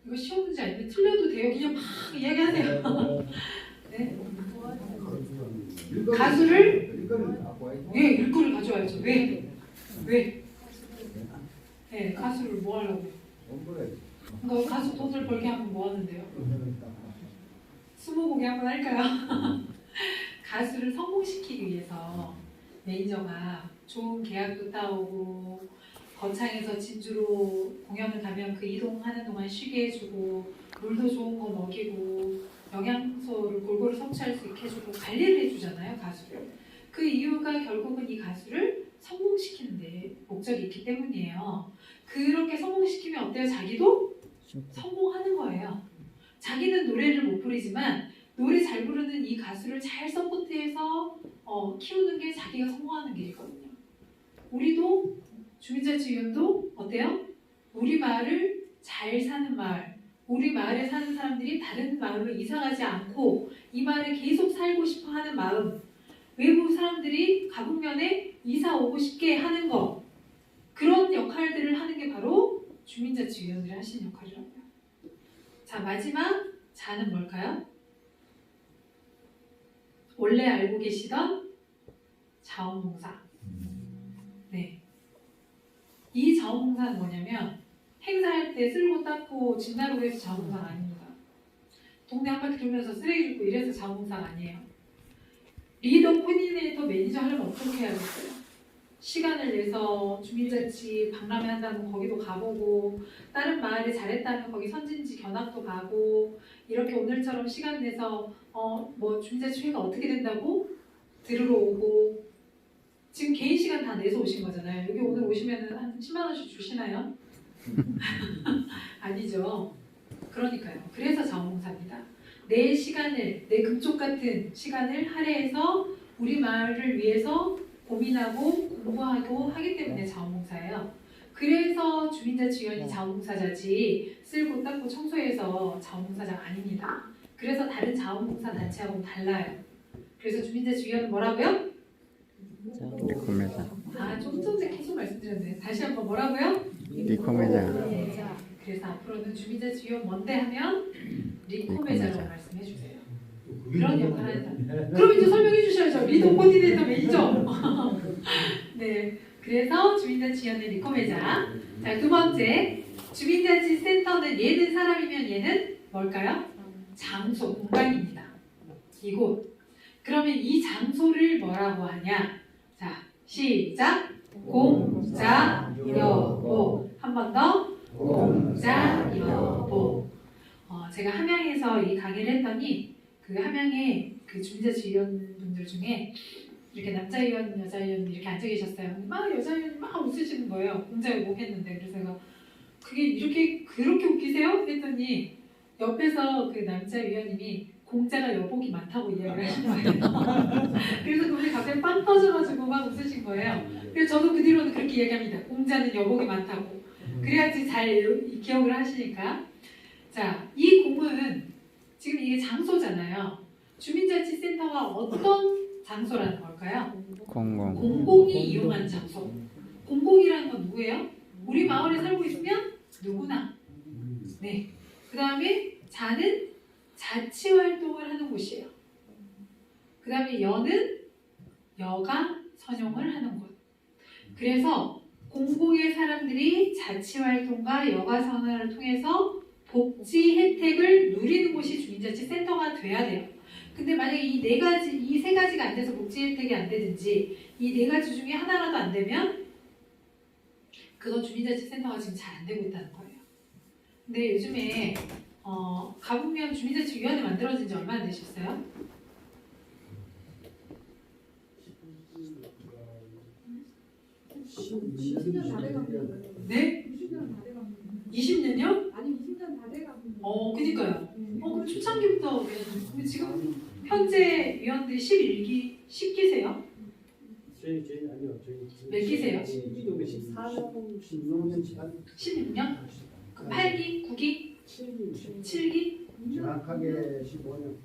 이거 시험 문제 아닌데 틀려도 돼요. 그냥 막 이야기하세요. 네. 가수를 일거를 가져와야죠. 왜? 네, 가수를 뭐 하려고? 그러니까 가수 돈을 벌게 하면 뭐 하는데요? 스무고개 한번 할까요? 가수를 성공시키기 위해서 매니저가 좋은 계약도 따오고 거창에서 진주로 공연을 가면 그 이동하는 동안 쉬게 해주고 물도 좋은 거 먹이고 영양소를 골고루 섭취할 수 있게 해주고 관리를 해주잖아요. 가수를. 그 이유가 결국은 이 가수를 성공시키는 데 목적이 있기 때문이에요. 그렇게 성공시키면 어때요? 자기도 성공하는 거예요. 자기는 노래를 못 부르지만 노래 잘 부르는 이 가수를 잘 서포트해서 키우는 게 자기가 성공하는 길이거든요. 우리도 주민자치위원도 어때요? 우리 마을을 잘 사는 마을, 우리 마을에 사는 사람들이 다른 마을로 이사가지 않고 이 마을에 계속 살고 싶어 하는 마음, 외부 사람들이 가북면에 이사 오고 싶게 하는 거, 그런 역할들을 하는 게 바로 주민자치위원들이 하시는 역할이라고요. 자, 마지막 자는 뭘까요? 원래 알고 계시던 자원봉사. 네. 이 자원봉사는 뭐냐면 행사할 때 쓸고 닦고 짐 나르고 해서 자원봉사가 아닙니다. 동네 한 바퀴 돌면서 쓰레기 줍고 이래서 자원봉사가 아니에요. 리더, 코디네이터, 매니저 하려면 어떻게 해야겠어요? 시간을 내서 주민자치 박람회 한다면 거기도 가보고 다른 마을에 잘했다면 거기 선진지 견학도 가고 이렇게 오늘처럼 시간 내서 뭐 주민자치 회가 어떻게 된다고 들으러 오고 지금 개인 시간 다 내서 오신 거잖아요. 여기 오늘 오시면 한 10만 원씩 주시나요? 아니죠. 그러니까요. 그래서 자원봉사입니다. 내 시간을, 내 금쪽 같은 시간을 할애해서 우리 마을을 위해서 고민하고 공부하고 하기 때문에 자원봉사예요. 그래서 주민자치위원이 자원봉사자지 쓸고 닦고 청소해서 자원봉사자가 아닙니다. 그래서 다른 자원봉사 단체하고는 달라요. 그래서 주민자치위원은 뭐라고요? 리코메자. 좀 전에 계속 말씀드렸는데 다시 한번 뭐라고요? 리코메자. 그래서 앞으로는 주민자치위원 뭔데 하면 리코메자라고 말씀해 주세요. 그런 역할을 하는 사람. 그럼 이제 설명해 주셔야죠. 리더, 코디네이터, 매니저. 네, 그래서 주민자치위원회 리코메자. 자, 두 번째 주민자치센터는 얘는 사람이면 얘는 뭘까요? 장소, 공간입니다. 이곳. 그러면 이 장소를 뭐라고 하냐? 자, 시작. 공자여보. 한 번 더. 공자여보. 제가 함양에서 이 강의를 했더니 그 함양에 그 주민자치위원분들 중에 이렇게 남자위원, 여자위원 이렇게 앉아 계셨어요. 막 여자위원 막 웃으시는 거예요. 공자여보 했는데. 그래서 제가 그게 이렇게 그렇게 웃기세요? 했더니 옆에서 그 남자위원님이 공자가 여복이 많다고 이야기를 하신 거예요. 그래서 그분이 갑자기 빵 터져가지고 막 웃으신 거예요. 그래서 저도 그 뒤로는 그렇게 이야기합니다. 공자는 여복이 많다고. 그래야지 잘 기억을 하시니까. 자, 이 공은 지금 이게 장소잖아요. 주민자치센터가 어떤 장소라는 걸까요? 공공. 공공이 이용한 장소. 공공이라는 건 누구예요? 우리 마을에 살고 있으면 누구나. 네. 그 다음에 자는 자치활동을 하는 곳이에요. 그 다음에 여는 여가 선용을 하는 곳. 그래서 공공의 사람들이 자치활동과 여가 선용을 통해서 복지 혜택을 누리는 곳이 주민자치센터가 돼야 돼요. 근데 만약에 이 세 가지가 안 돼서 복지 혜택이 안 되든지 이 네 가지 중에 하나라도 안 되면 그건 주민자치센터가 지금 잘 안 되고 있다는 거예요. 근데 요즘에 가북면 주민자치위원회 만들어진 지 얼마나 되셨어요? 네? 20년요? 아니 20년 다 돼가고. 그니까요. 그럼 초창기부터 근데 지금 현재 위원들 10기세요? 저희 아니요 몇 기세요? 14년 16년 지난 16년? 8기? 9기? 7기? 정확하게 15년.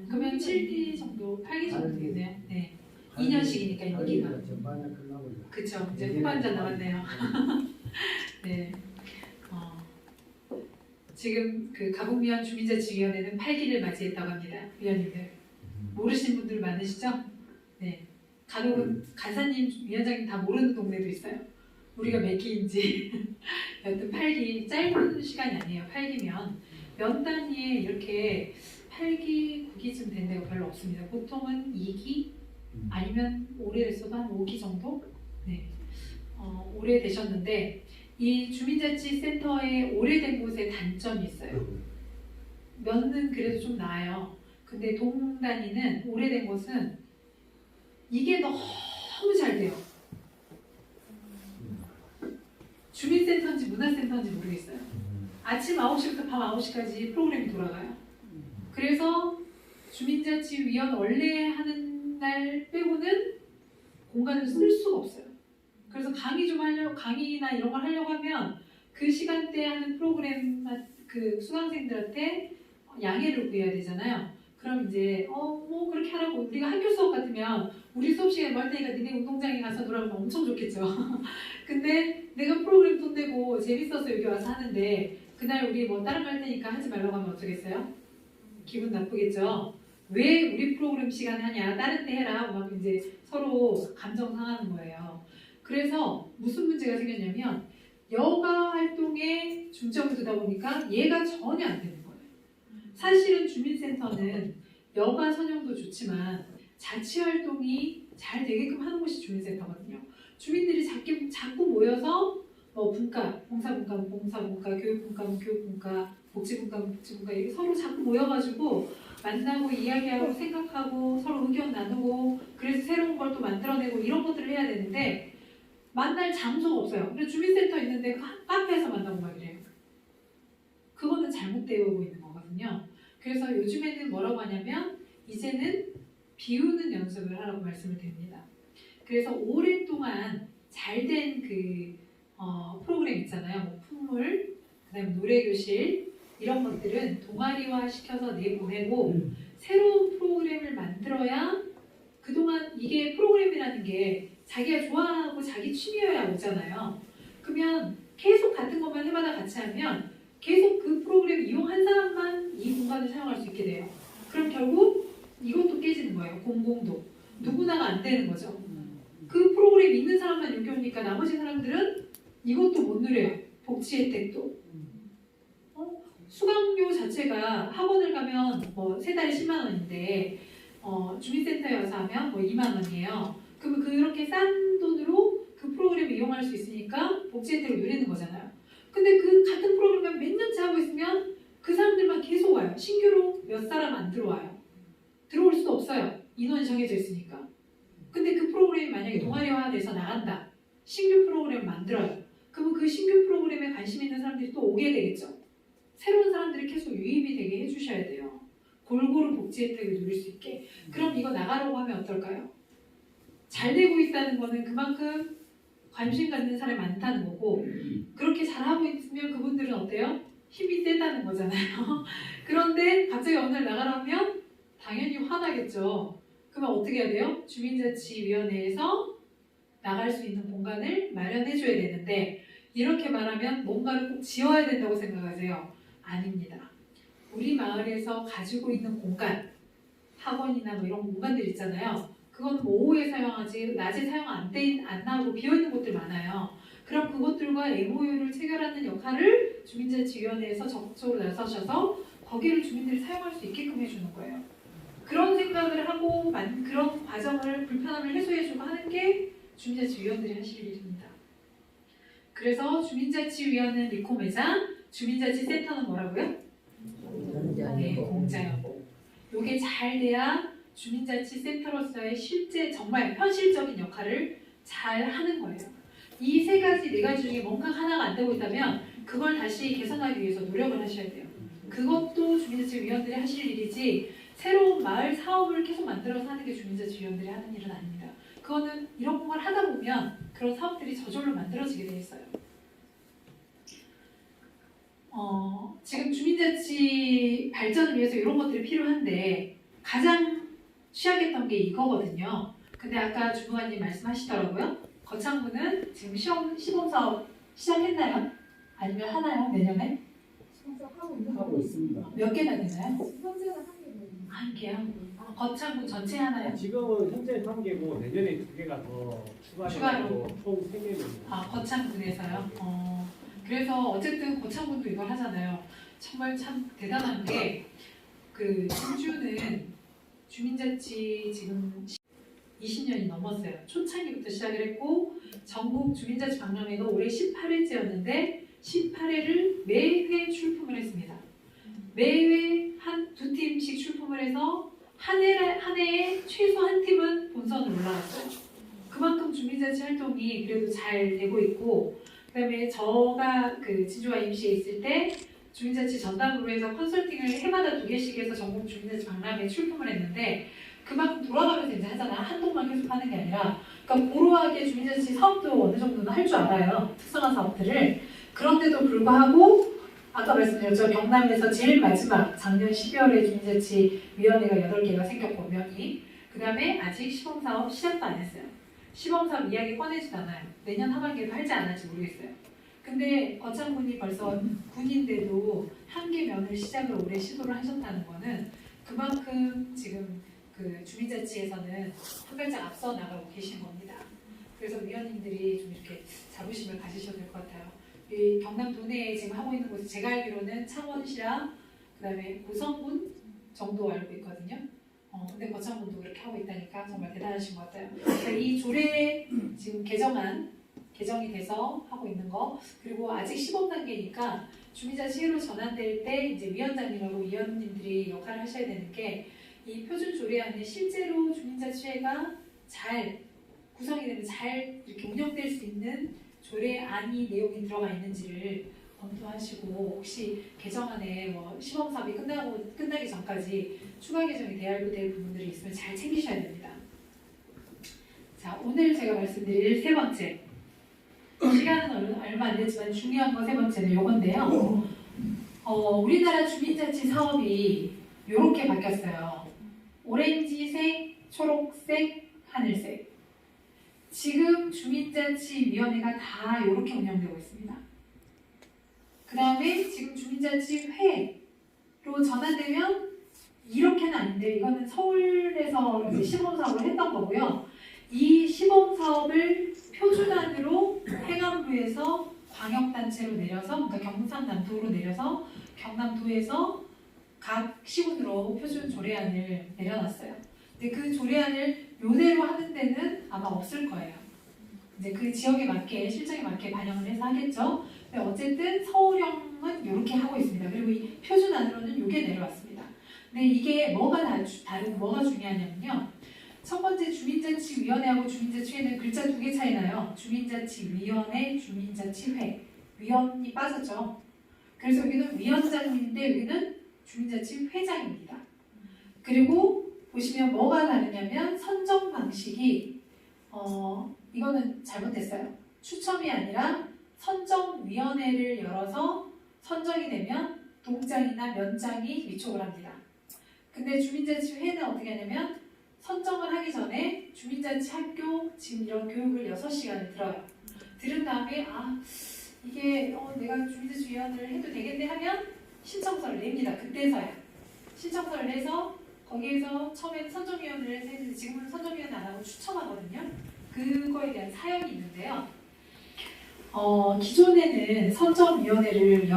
그러면 7기 정도, 8기 정도 되겠네요. 네. 2년씩이니까 임기가. 전반에 끝나고 있어요. 그쵸. 이제 후반전 남았네요. 네. 지금 그 가북면 주민자치위원회는 8기를 맞이했다고 합니다. 위원님들. 모르시는 분들 많으시죠? 네. 간혹은 간사님, 위원장님 다 모르는 동네도 있어요. 우리가 몇 기인지. 여튼 8기, 짧은 시간이 아니에요. 8기면. 면 단위에 이렇게 8기, 9기쯤 된 데가 별로 없습니다. 보통은 2기 아니면 오래됐어도 한 5기 정도? 네. 오래되셨는데 이 주민자치센터에 오래된 곳에 단점이 있어요. 면은 그래도 좀 나아요. 근데 동 단위는 오래된 곳은 이게 너무 잘 돼요. 주민센터인지 문화센터인지 모르겠어요. 아침 9시부터 밤 9시까지 프로그램이 돌아가요. 그래서 주민자치위원 원래 하는 날 빼고는 공간을 쓸 수가 없어요. 그래서 강의나 이런 걸 하려고 하면 그 시간대에 하는 프로그램 그 수강생들한테 양해를 구해야 되잖아요. 그럼 이제 뭐 그렇게 하라고 우리가 학교 수업 같으면 우리 수업 시간에 뭐 할 테니까 니네 운동장에 가서 놀아보면 엄청 좋겠죠. 근데 내가 프로그램 돈 내고 재밌어서 여기 와서 하는데 그날 우리 뭐 다른 거 할 테니까 하지 말라고 하면 어쩌겠어요? 기분 나쁘겠죠. 왜 우리 프로그램 시간에 하냐? 다른 때 해라. 막 이제 서로 감정 상하는 거예요. 그래서 무슨 문제가 생겼냐면 여가 활동에 중점을 두다 보니까 얘가 전혀 안 되는 거예요. 사실은 주민센터는 여가 선용도 좋지만 자치 활동이 잘 되게끔 하는 곳이 주민센터거든요. 주민들이 자꾸 모여서 뭐 분과, 봉사분과는 봉사분과, 교육분과는 교육분과, 복지분과는 복지분과 이렇게 서로 자꾸 모여가지고 만나고 이야기하고 생각하고 서로 의견 나누고 그래서 새로운 걸 또 만들어내고 이런 것들을 해야 되는데 만날 장소가 없어요. 그래서 주민센터 있는데 카페에서 만나고 막 이래요. 그거는 잘못되고 있는 거거든요. 그래서 요즘에는 뭐라고 하냐면 이제는 비우는 연습을 하라고 말씀을 드립니다. 그래서 오랫동안 잘된 그 프로그램 있잖아요. 뭐 풍물, 그다음에 노래교실 이런 것들은 동아리화 시켜서 내보내고 새로운 프로그램을 만들어야 그동안 이게 프로그램이라는 게 자기가 좋아하고 자기 취미여야 오잖아요. 그러면 계속 같은 것만 해마다 같이 하면 계속 그 프로그램 이용한 사람만 이 공간을 사용할 수 있게 돼요. 그럼 결국 이것도 깨지는 거예요. 공공도. 누구나가 안 되는 거죠. 그 프로그램 있는 사람만 여기 오니까 나머지 사람들은 이것도 못 누려요. 복지 혜택도. 수강료 자체가 학원을 가면 뭐 세 달에 10만 원인데 주민센터에 와서 하면 뭐 2만 원이에요. 그러면 그렇게 싼 돈으로 그 프로그램을 이용할 수 있으니까 복지 혜택을 누리는 거잖아요. 근데 그 같은 프로그램을 몇 년째 하고 있으면 그 사람들만 계속 와요. 신규로 몇 사람 안 들어와요. 들어올 수도 없어요. 인원이 정해져 있으니까. 근데 그 프로그램이 만약에 동아리화돼서 나간다. 신규 프로그램을 만들어요. 그러면 그 신규 프로그램에 관심 있는 사람들이 또 오게 되겠죠. 새로운 사람들이 계속 유입이 되게 해주셔야 돼요. 골고루 복지 혜택을 누릴 수 있게. 그럼 이거 나가라고 하면 어떨까요? 잘 되고 있다는 거는 그만큼 관심 갖는 사람이 많다는 거고, 그렇게 잘하고 있으면 그분들은 어때요? 힘이 세다는 거잖아요. 그런데 갑자기 어느 날 나가라면 당연히 화나겠죠. 그러면 어떻게 해야 돼요? 주민자치위원회에서 나갈 수 있는 공간을 마련해 줘야 되는데, 이렇게 말하면 뭔가를 꼭 지어야 된다고 생각하세요? 아닙니다. 우리 마을에서 가지고 있는 공간, 학원이나 뭐 이런 공간들 있잖아요. 그건 뭐 오후에 사용하지 낮에 사용 안 나오고 비어있는 곳들 많아요. 그럼 그것들과 MOU를 체결하는 역할을 주민자치위원회에서 적극적으로 나서셔서 거기를 주민들이 사용할 수 있게끔 해주는 거예요. 그런 생각을 하고 그런 과정을 불편함을 해소해주고 하는 게 주민자치위원들이 하실 일입니다. 그래서 주민자치위원회는 리코매장, 주민자치센터는 뭐라고요? 네, 공자여고. 이게 잘 돼야 주민자치센터로서의 실제 정말 현실적인 역할을 잘 하는 거예요. 이 세 가지, 네 가지 중에 뭔가 하나가 안 되고 있다면 그걸 다시 개선하기 위해서 노력을 하셔야 돼요. 그것도 주민자치위원들이 하실 일이지 새로운 마을 사업을 계속 만들어서 하는 게 주민자치위원들이 하는 일은 아닙니다. 그거는 이런 걸 하다 보면 그런 사업들이 저절로 만들어지게 돼 있어요. 지금 주민자치 발전을 위해서 이런 것들이 필요한데 가장 취약했던 게 이거거든요. 근데 아까 주무관님 말씀하시더라고요. 거창구는 지금 시범사업 시작했나요? 아니면 하나요? 내년에? 하고 있습니다. 몇 개나 되나요? 한 개요? 거창구 전체 하나요? 지금은 현재 1개고 내년에 2개가 더 추가해서 총 3개입니다. 아, 거창군에서요? 그래서 어쨌든 거창군도 이걸 하잖아요. 정말 참 대단한 게 그 충주는 주민자치 지금 20년이 넘었어요. 초창기부터 시작을 했고 전국 주민자치 박람회가 올해 18회째였는데 18회를 매회 출품을 했습니다. 매회 두 팀씩 출품을 해서 한 해에 최소 한 팀은 본선을 올라갔어요. 그만큼 주민자치 활동이 그래도 잘 되고 있고, 그다음에 저가 그 진주와 임시에 있을 때 주민자치 전담으로 해서 컨설팅을 해마다 2개씩 해서 전국 주민자치 박람회에 출품을 했는데 그만큼 돌아가면서 이제 하잖아. 한동만 계속 하는 게 아니라, 그러니까 고루하게 주민자치 사업도 어느 정도는 할 줄 알아요. 특성화 사업들을. 그런데도 불구하고 아까 말씀드렸죠. 경남에서 제일 마지막 작년 12월에 주민자치위원회가 8개가 생겼고 명이. 그 다음에 아직 시범사업 시작도 안 했어요. 시범사업 이야기 꺼내지도 않아요. 내년 하반기에도 할지 안 할지 모르겠어요. 근데 거창군이 벌써 군인데도 한 개 면을 시작을 올해 시도를 하셨다는 거는 그만큼 지금 그 주민자치에서는 한 발짝 앞서 나가고 계신 겁니다. 그래서 위원님들이 좀 이렇게 자부심을 가지셔야 될 것 같아요. 이 경남 도내에 지금 하고 있는 곳이 제가 알기로는 창원시랑 그다음에 고성군 정도 알고 있거든요. 근데 거창군도 그렇게 하고 있다니까 정말 대단하신 것 같아요. 그러니까 이 조례 지금 개정이 돼서 하고 있는 거, 그리고 아직 시범 단계니까 주민자치회로 전환될 때 이제 위원장님하고 위원님들이 역할을 하셔야 되는 게 이 표준 조례안에 실제로 주민자치회가 잘 구성이 되면 잘 이렇게 운영될 수 있는 조례안이 내용이 들어가 있는지를 검토하시고 혹시 개정안에 뭐 시범사업이 끝나기 전까지 추가 개정이 돼야 될 부분들이 있으면 잘 챙기셔야 됩니다. 자, 오늘 제가 말씀드릴 세 번째, 시간은 얼마 안 됐지만 중요한 거 세 번째는 요건데요. 우리나라 주민자치 사업이 이렇게 바뀌었어요. 오렌지색, 초록색, 하늘색. 지금 주민자치위원회가 다 이렇게 운영되고 있습니다. 그 다음에 지금 주민자치회로 전환되면 이렇게는 아닌데 이거는 서울에서 이제 시범사업을 했던 거고요. 이 시범사업을 표준안으로 행안부에서 광역단체로 내려서, 그러니까 경상남도로 내려서 경남도에서 각 시군으로 표준 조례안을 내려놨어요. 근데 그 조례안을 요대로 하는 데는 아마 없을 거예요. 이제 그 지역에 맞게 실정에 맞게 반영을 해서 하겠죠. 근데 어쨌든 서울형은 이렇게 하고 있습니다. 그리고 이 표준안으로는 이게 내려왔습니다. 근데 이게 뭐가 다르고 뭐가 중요하냐면요. 첫 번째 주민자치위원회하고 주민자치회는 글자 2개 차이 나요. 주민자치위원회, 주민자치회. 위원이 빠졌죠. 그래서 여기는 위원장인데 여기는 주민자치회장입니다. 그리고 보시면 뭐가 다르냐면 선정 방식이 이거는 잘못됐어요. 추첨이 아니라 선정위원회를 열어서 선정이 되면 동장이나 면장이 위촉을 합니다. 근데 주민자치회는 어떻게 하냐면 선정을 하기 전에 주민자치 학교 지금 이런 교육을 6시간을 들어요. 들은 다음에 이게 내가 주민자치위원회를 해도 되겠네 하면 신청서를 냅니다. 그때서야. 신청서를 내서 거기에서 처음에는 선정위원회를 해서 했는데 지금은 선정위원회 안 하고 추첨하거든요. 그거에 대한 사연이 있는데요. 기존에는 선정위원회를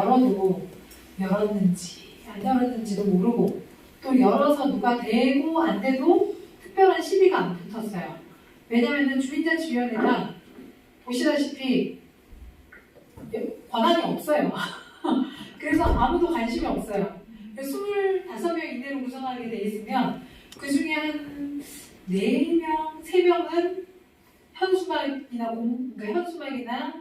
열었는지 안 열었는지도 모르고 또 열어서 누가 되고 안 돼도 특별한 시비가 안 붙었어요. 왜냐하면 주민자치위원회가 보시다시피 권한이 없어요. 그래서 아무도 관심이 없어요. 25명 이내로 구성하게 돼 있으면 그 중에 한 4명, 3명은 현수막이나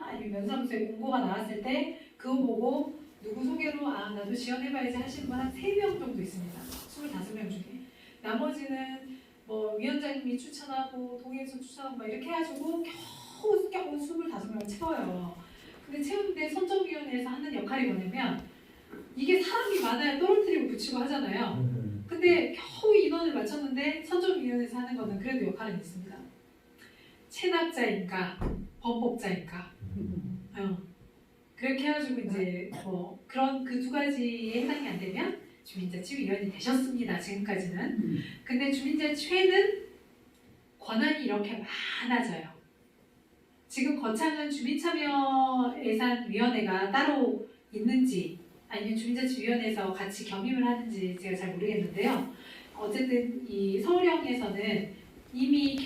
아니면 면사무소에 공고가 나왔을 때 그거 보고 누구 소개로 나도 지원해봐야지 하시는 분 한 3명 정도 있습니다. 25명 중에. 나머지는 뭐 위원장님이 추천하고 동의해서 추천하고 막 이렇게 해가지고 겨우 25명을 채워요. 근데 채우는데 선정위원회에서 하는 역할이 뭐냐면 이게 사람이 많아야 떨어뜨리고 붙이고 하잖아요. 근데 겨우 인원을 맞췄는데 선정위원회에서 하는 거는 그래도 역할은 있습니다. 체납자인가 범법자인가 그렇게 해가지고 이제 그런 그 2가지에 해당이 안 되면 주민자치위원이 되셨습니다. 지금까지는. 근데 주민자치회는 권한이 이렇게 많아져요. 지금 거창은 주민참여예산위원회가 따로 있는지 아니면 주민자치위원회에서 같이 겸임을 하는지 제가 잘 모르겠는데요. 어쨌든 이 서울형에서는 이미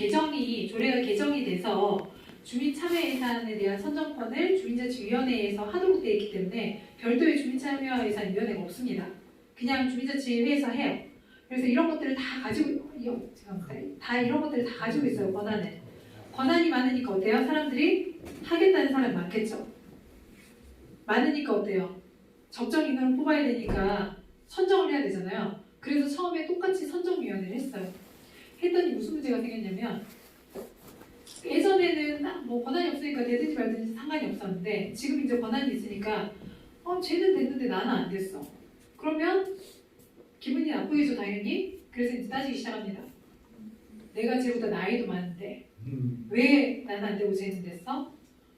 조례가 개정이 돼서 주민참여예산에 대한 선정권을 주민자치위원회에서 하도록 되어 있기 때문에 별도의 주민참여예산위원회가 없습니다. 그냥 주민자치회에서 해요. 그래서 이런 것들을 다 가지고 있어요. 권한이 많으니까 어때요? 사람들이 하겠다는 사람이 많겠죠. 많으니까 어때요? 적정 인원을 뽑아야 되니까 선정을 해야 되잖아요. 그래서 처음에 똑같이 선정위원회를 했어요. 했더니 무슨 문제가 생겼냐면 예전에는 뭐 권한이 없으니까 되든지 말든지 상관이 없었는데 지금 이제 권한이 있으니까 쟤는 됐는데 나는 안 됐어. 그러면 기분이 나쁘겠죠, 당연히. 그래서 이제 따지기 시작합니다. 내가 쟤보다 나이도 많은데 왜 나는 안 되고 쟤는 됐어?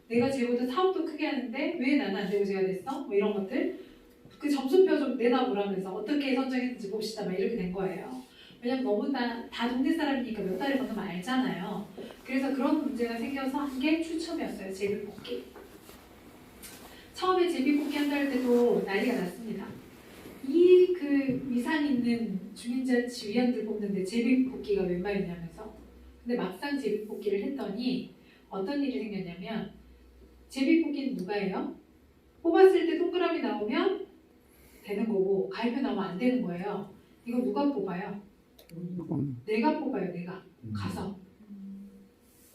내가 쟤보다 사업도 크게 하는데 왜 나는 안 되고 쟤가 됐어? 뭐 이런 것들. 그 점수표 좀 내놔보라면서 어떻게 선정했는지 봅시다. 막 이렇게 된 거예요. 왜냐면 너무 다 동네 사람이니까 몇 달을 건너면 알잖아요. 그래서 그런 문제가 생겨서 한 게 추첨이었어요. 제비뽑기. 처음에 제비뽑기 한다 할 때도 난리가 났습니다. 그 위상 있는 주민자치위원들 뽑는데 제비뽑기가 웬 말이냐면서. 근데 막상 제비뽑기를 했더니 어떤 일이 생겼냐면 제비뽑기는 누가 해요? 뽑았을 때 동그라미 나오면 되는 거고 가위표 나오면 안 되는 거예요. 이거 누가 뽑아요? 내가 뽑아요. 내가 가서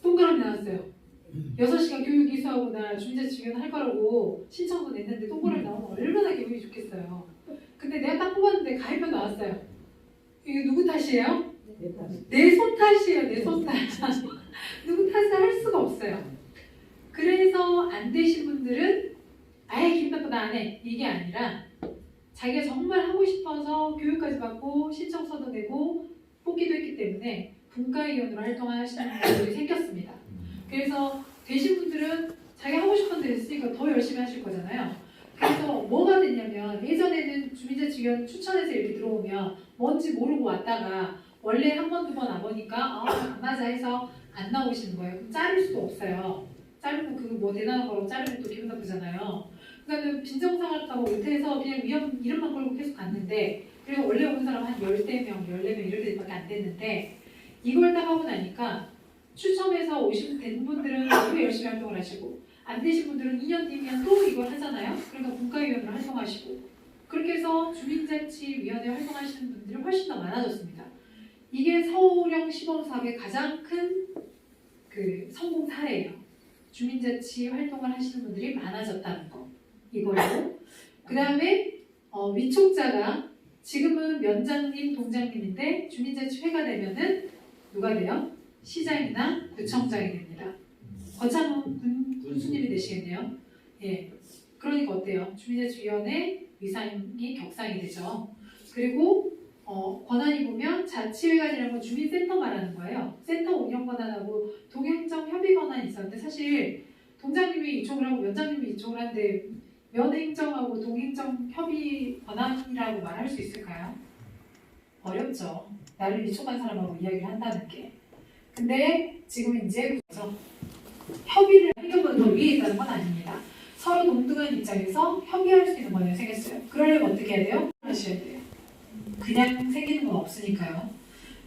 동그라미 나왔어요. 6시간 교육 이수하고 나 주민자치위원회 할 거라고 신청도 냈는데 동그라미 나오면 얼마나 기분이 좋겠어요. 근데 내가 딱 뽑았는데 가위표 나왔어요. 이게 누구 탓이에요? 내 손 탓이에요. 내 손 탓. 누구 탓을 할 수가 없어요. 그래서 안 되신 분들은 아예 기분 나쁘다 안 해. 이게 아니라 자기가 정말 하고 싶어서 교육까지 받고 신청서도 내고 뽑기도 했기 때문에 분과위원으로 활동하시는 분들이 생겼습니다. 그래서 되신 분들은 자기 하고 싶은 데 했으니까 더 열심히 하실 거잖아요. 그래서 뭐가 됐냐면 예전에는 주민자치위원 추천해서 이렇게 들어오면 뭔지 모르고 왔다가 원래 한 번, 두 번 안 보니까 안 맞아 해서 안 나오시는 거예요. 그럼 자를 수도 없어요. 자르면 그거 뭐 대단한 거라고 자르면 또 기분 나쁘잖아요. 그러니까 빈정상할까 봐 못해서 그냥 이름만 걸고 계속 갔는데 그리고 원래 온 사람 한 10명, 14명 이럴 때밖에 안 됐는데 이걸 딱 하고 나니까 추첨해서 오신 된 분들은 또 열심히 활동을 하시고 안 되신 분들은 2년 뒤면 또 이걸 하잖아요. 그러니까 분과위원으로 활동하시고 그렇게 해서 주민자치위원회 활동하시는 분들이 훨씬 더 많아졌습니다. 이게 서울형 시범사업의 가장 큰 그 성공 사례예요. 주민자치 활동을 하시는 분들이 많아졌다는 거. 이걸로. 그 다음에 위촉자가 지금은 면장님, 동장님인데 주민자치회가 되면은 누가 돼요? 시장이나 구청장이 됩니다. 거창은 군수님이 되시겠네요. 예. 그러니까 어때요? 주민자치위원회 위상이 격상이 되죠. 그리고 권한이 보면 자치회관이라는 건 주민센터 말하는 거예요. 센터 운영 권한하고 동행정 협의 권한이 있었는데 사실 동장님이 이쪽을 하고 면장님이 이쪽을 하는데 면행정하고 동행정 협의 권한이라고 말할 수 있을까요? 어렵죠. 나를 위촉한 사람하고 이야기를 한다는 게. 근데 지금 이제 그렇죠. 협의를 행정보다 더 위에 있다는 건 아닙니다. 서로 동등한 입장에서 협의할 수 있는 권한이 생겼어요. 그러려면 어떻게 해야 돼요? 하셔야 돼요. 그냥 생기는 건 없으니까요.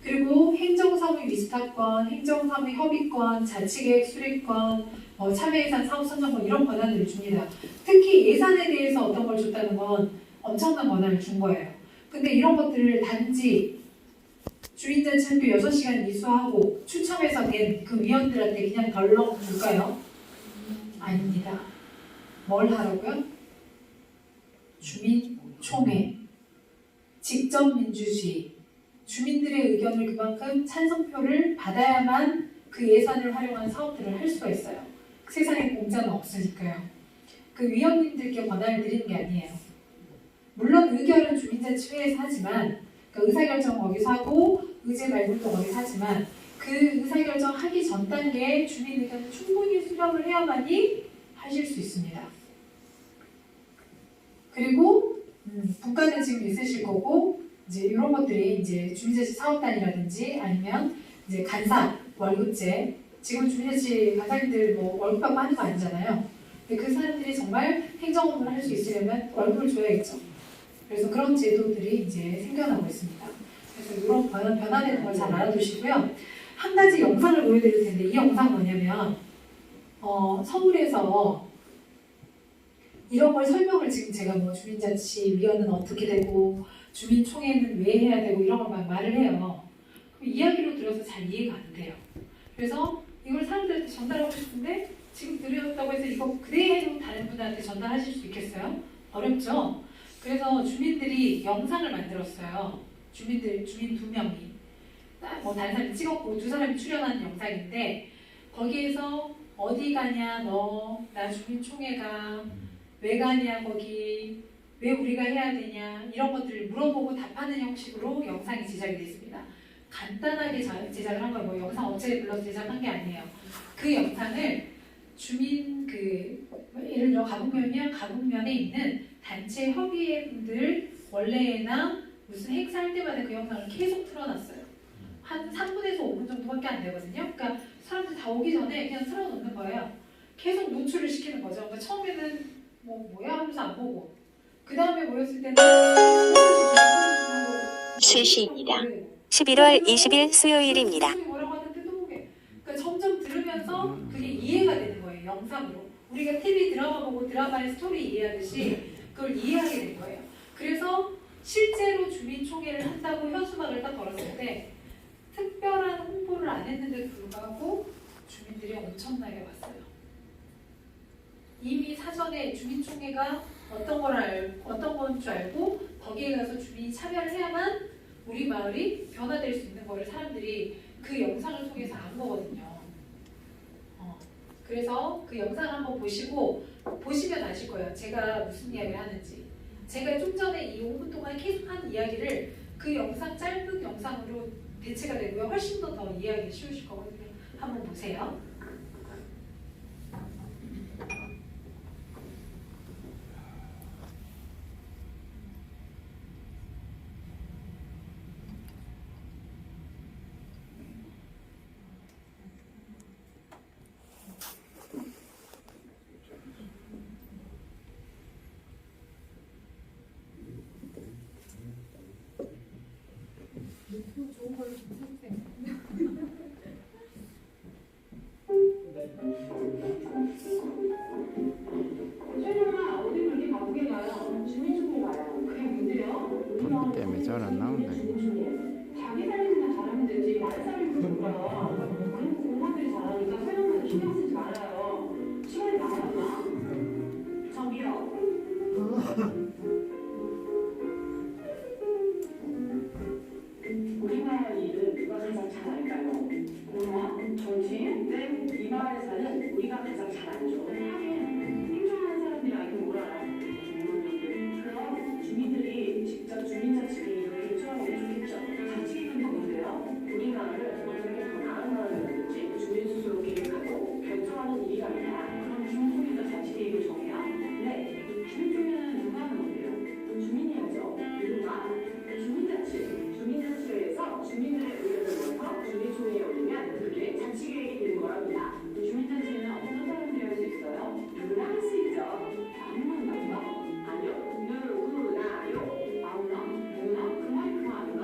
그리고 행정사무 위탁권, 행정사무 협의권, 자치계획 수립권, 참여예산 사업선정권 이런 권한들을 줍니다. 특히 예산에 대해서 어떤 걸 줬다는 건 엄청난 권한을 준 거예요. 근데 이런 것들을 단지 주민자치학교 6시간 이수하고 추첨해서 된 그 위원들한테 그냥 덜렁 줄까요? 아닙니다. 뭘 하라고요? 주민총회, 직접민주주의, 주민들의 의견을 그만큼 찬성표를 받아야만 그 예산을 활용한 사업들을 할 수가 있어요. 세상에 공짜는 없으니까요. 그 위원님들께 권한을 드리는 게 아니에요. 물론 의결은 주민자치회에서 하지만 그러니까 의사결정 거기서 하고 의제 발굴도 거기서 하지만 그 의사결정 하기 전 단계에 주민 의견을 충분히 수렴을 해야만이 하실 수 있습니다. 그리고 분과는 지금 있으실 거고 이제 이런 것들이 이제 주민자치 사업단이라든지 아니면 이제 간사 월급제 지금 주민자치 간사님들 뭐 월급 받고 하는 거 아니잖아요. 근데 그 사람들이 정말 행정 업무를 할 수 있으려면 월급을 줘야겠죠. 그래서 그런 제도들이 이제 생겨나고 있습니다. 그래서 이런 변화되는 걸 잘 알아두시고요. 한 가지 영상을 보여드릴 텐데 이 영상 뭐냐면 서울에서 이런 걸 설명을 지금 제가 뭐 주민자치위원회는 어떻게 되고 주민총회는 왜 해야 되고 이런 걸 막 말을 해요. 그럼 이야기로 들어서 잘 이해가 안 돼요. 그래서 이걸 사람들한테 전달하고 싶은데 지금 들었다고 해서 이거 그대로 다른 분한테 전달하실 수 있겠어요? 어렵죠? 그래서 주민들이 영상을 만들었어요. 주민 2명이 뭐 다른 사람이 찍었고 2사람이 출연하는 영상인데 거기에서 어디 가냐 너 나 주민총회가 왜 가냐 거기 왜 우리가 해야 되냐 이런 것들을 물어보고 답하는 형식으로 영상이 제작이 됐습니다. 간단하게 제작을 한 거예요. 뭐 영상 업체에 불러서 제작한 게 아니에요. 그 영상을 주민 예를 들어 가북면이면 가북면에 있는 단체 협의회 분들 원래나 무슨 행사할 때마다 그 영상을 계속 틀어놨어요. 한 3분에서 5분 정도밖에 안 되거든요. 그러니까 사람들 다 오기 전에 그냥 틀어놓는 거예요. 계속 노출을 시키는 거죠. 그러니까 처음에는 뭐야 하면서 안 보고 그 다음에 모였을 때는 3시입니다. 11월 20일 수요일입니다. 뭐라고 하는데 또 보게. 그러니까 점점 들으면서 그게 이해가 되는 거예요. 영상으로. 우리가 TV 드라마 보고 드라마의 스토리 이해하듯이 그걸 이해하게 된 거예요. 그래서 실제로 주민총회를 한다고 현수막을 딱 걸었을 때 특별한 홍보를 안 했는데도 불구하고 주민들이 엄청나게 왔어요. 이미 사전에 주민총회가 어떤 건 줄 알고 거기에 가서 주민이 참여를 해야만 우리 마을이 변화될 수 있는 거를 사람들이 그 영상을 통해서 안 거거든요. 그래서 그 영상을 한번 보시면 아실 거예요. 제가 무슨 이야기를 하는지. 제가 좀 전에 이 5분 동안 계속 한 이야기를 그 영상 짧은 영상으로 대체가 되고요. 훨씬 더 이해하기 쉬우실 거거든요. 한번 보세요. 좋은 걸로 좀 찾으세요. 최영아 어디 그렇게 바쁘게 가요? 주민주공 가요. 그게 뭔데요? 컴퓨터 때문에 잘 안 나온다. 자기 살림이나 잘하면 되지 말 살림 좀 봐요. 그리고 공무원들이 잘하니까 소영만 신경 쓰지 말아요. 시간이 남았나? 저기요. 우리 마을 일은 누가 가장 잘 알까요? 공무원? 정치인? 네, 이 마을에 사는 우리가 가장 잘 알죠. 하긴 행정하는 사람들이 알긴 뭘 알아. 그럼 주민들이 직접 주민자치를 이렇게 요청하면 좋겠죠. 자치기는 뭔데요? 우리 마을을 어떻게 더 나은 마을을 만들지 주민 스스로 계획하고 결정하는 일이 아니라 그럼 주민총회가 자치계획을 정해요? 네. 주민총회는 누가 하는 건데요? 주민이 하죠. 누가? 주민자치. 주민자치회에서 주민들의 의견을 모아서 주민총회에 올리면 그게 자치계획이 되는 거랍니다. 주민자치회는 어떤 사람들이 할 수 있어요? 누구나 할 수 있죠. 아무나 한다고요? 아니요. 누구나요. 아무나? 누구나? 그 말이 그거 아닌가?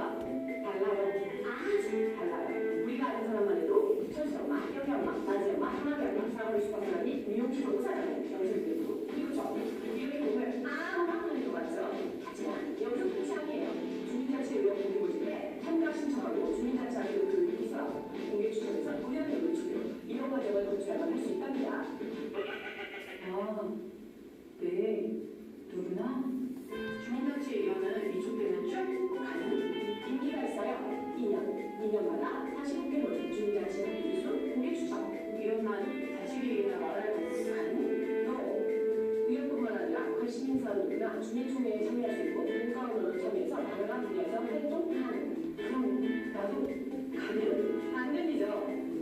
달라요. 아주 달라요. 우리가 아는 사람만 해도 부천시 엄마, 여기 엄마, 나지 엄마, 하나기 엄마, 사랑을 수박 사람이 미용실로 사람이 영실되고 이거죠. 이렇게 보면 아무나 하는 거 맞죠? 하지만 여기서 끝이 아니에요. 주민자치의원 공개모집에 참가 신청하고 주민자치하기로 교육이 있어요. 공개 추천에서 의원력을 주요. 이런 과정을 거쳐야만 할 수 있답니다. 아, 네. 누구나? 주민자치위원회는 위촉되면 쭉 가는 임기가 있어요. 2년마다 45개월 주민자치는 기술 공개 추천 이런 만 자치계획이나 마을을 가는 또 위원뿐만 아니라 관심인사들이나 주민총회에 참여할 수 있고 공과원으로 참여해서 다양한 분야에서 활동하는 그럼 나도 가는 당연이죠.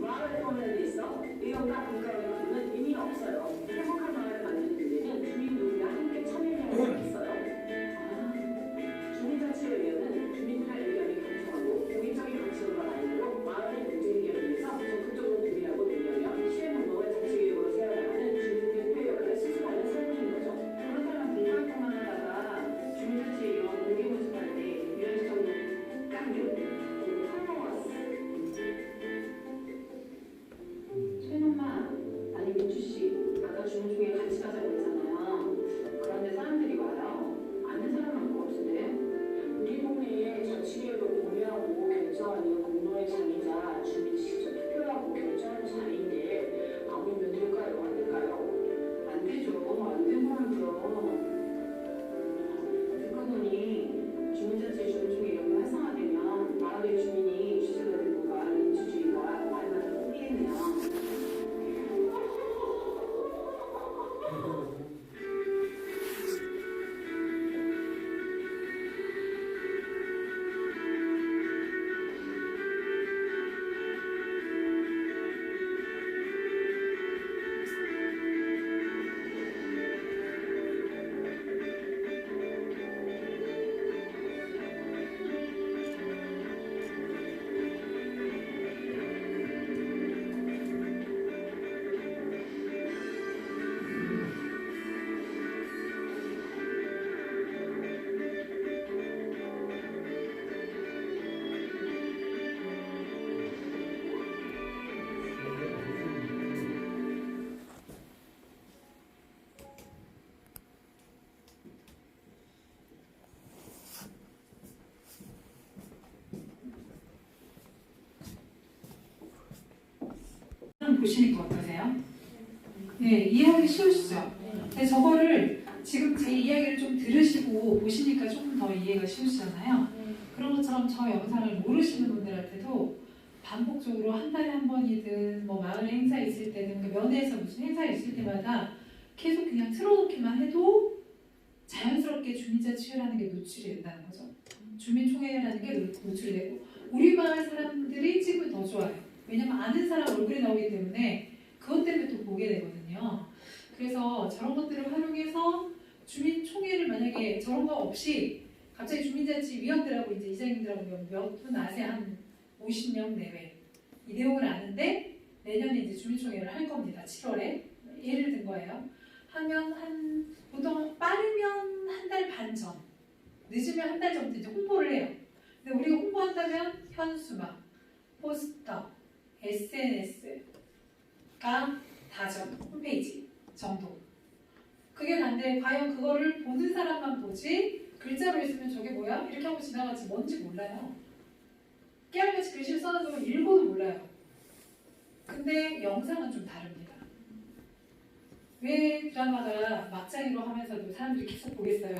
마을을 포함하는 데 있어 의원과 공과원의 구분은 의미가 없어요. 행복한 마을을 만드는 데는 주민 누구나 함께 참여해야 하겠어요. 주민자치의회는 주민들의 의견을 경청하고 공익적인 가치관과 라인으로 마을의 문제 해결을 위해서 적극적으로 논의하고 논의하며 실행 방법을 자치계획으로 세워나가는 주민의 역할을 스스로 하는 사람인 거죠. 그렇다면 공부활동만 하다가 주민자치의원 공개 모집할 때 이런 정도 깡교 최엄마 아니 민주씨 아까 주민총회 같이 가자고 했잖아요. 그런데 사람들이 와요. 아는 사람 많고 없으세요? 우리 동네에 자치계획을 공유하고 결정하는 공로의 장이자 주민이 직접 투표하고 결정하는 자리인데 안 오면 될까요? 안 될까요? 안 되죠. 안 되고요. 듣고 보니 주민자치 주민총회 이런 게 활성화되면 마을의 주민이 주제가 되고가 민주주의가 말만 포기했네요. 보시니까 어떠세요? 네, 이해하기 쉬우시죠? 근데 저거를 지금 제 이야기를 좀 들으시고 보시니까 조금 더 이해가 쉬우시잖아요. 그런 것처럼 저 영상을 모르시는 분들한테도 반복적으로 한 달에 한 번이든 뭐 마을에 행사 있을 때든 그 면회에서 무슨 행사 있을 때마다 계속 그냥 틀어놓기만 해도 자연스럽게 주민자치회라는 게 노출이 된다는 거죠. 주민총회라는 게 노출이 되고 우리 마을 사람들이 찍으면 더 좋아요. 왜냐면 아는 사람 얼굴이 나오기 때문에 그것 때문에 또 보게 되거든요. 그래서 저런 것들을 활용해서 주민총회를 만약에 저런 거 없이 갑자기 주민자치위원들하고 이제 이장님들하고 몇 분 아세요? 한 50명 내외 이 내용을 아는데 내년에 이제 주민총회를 할 겁니다. 7월에 예를 든 거예요. 하면 보통 빠르면 한 달 반 전, 늦으면 한 달 전부터 이제 홍보를 해요. 근데 우리가 홍보한다면 현수막, 포스터, SNS가 다죠. 홈페이지 정도. 그게 단데 과연 그거를 보는 사람만 보지 글자로 있으면 저게 뭐야? 이렇게 하고 지나가지 뭔지 몰라요. 깨알같이 글씨를 써놔도 읽어도 몰라요. 근데 영상은 좀 다릅니다. 왜 드라마가 막장이로 하면서도 사람들이 계속 보겠어요?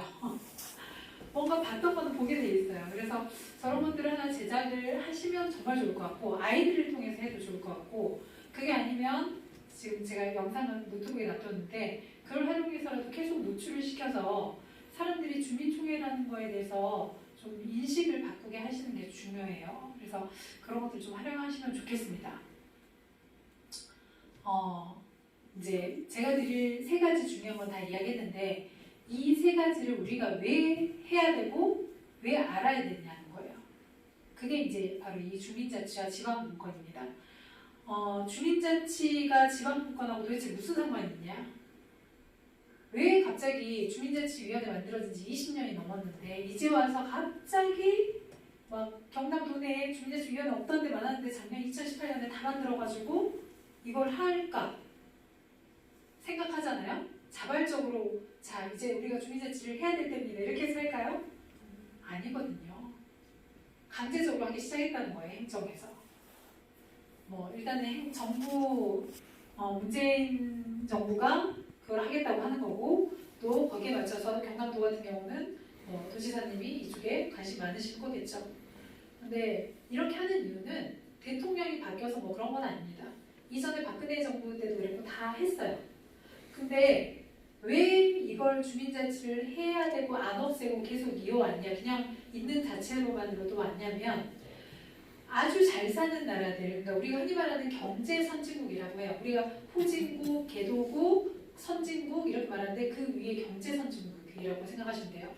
뭔가 봤던 거는 보게 돼 있어요. 그래서 저런 것들을 하나 제작을 하시면 정말 좋을 것 같고 아이들을 통해서 해도 좋을 것 같고 그게 아니면 지금 제가 영상은 노트북에 놔뒀는데 그걸 활용해서라도 계속 노출을 시켜서 사람들이 주민총회라는 거에 대해서 좀 인식을 바꾸게 하시는 게 중요해요. 그래서 그런 것들 좀 활용하시면 좋겠습니다. 이제 제가 드릴 세 가지 중요한 건 다 이야기했는데 이 세 가지를 우리가 왜 해야 되고 왜 알아야 되냐는 거예요. 그게 이제 바로 이 주민자치와 지방분권입니다. 주민자치가 지방분권하고 도대체 무슨 상관이 있냐? 왜 갑자기 주민자치위원회 만들어진 지 20년이 넘었는데 이제 와서 갑자기 막 경남 도내에 주민자치위원회 없던 데 많았는데 작년 2018년에 다 만들어가지고 이걸 할까? 생각하잖아요? 자발적으로 자 이제 우리가 주민자치를 해야 될 때입니다. 이렇게 해서 할까요? 아니거든요. 강제적으로 하기 시작했다는 거예요. 행정에서. 뭐 일단은 정부 문재인 정부가 그걸 하겠다고 하는 거고 또 거기에 맞춰서 경남도 같은 경우는 도지사님이 이쪽에 관심 많으신 거겠죠. 근데 이렇게 하는 이유는 대통령이 바뀌어서 뭐 그런 건 아닙니다. 이전에 박근혜 정부 때도 그랬고 다 했어요. 근데 왜 이걸 주민자치를 해야 되고 안 없애고 계속 이어왔냐 그냥 있는 자체로만으로도 왔냐면 아주 잘 사는 나라들 그러니까 우리가 흔히 말하는 경제 선진국이라고 해요. 우리가 후진국, 개도국, 선진국 이렇게 말하는데 그 위에 경제 선진국이라고 생각하시면 돼요.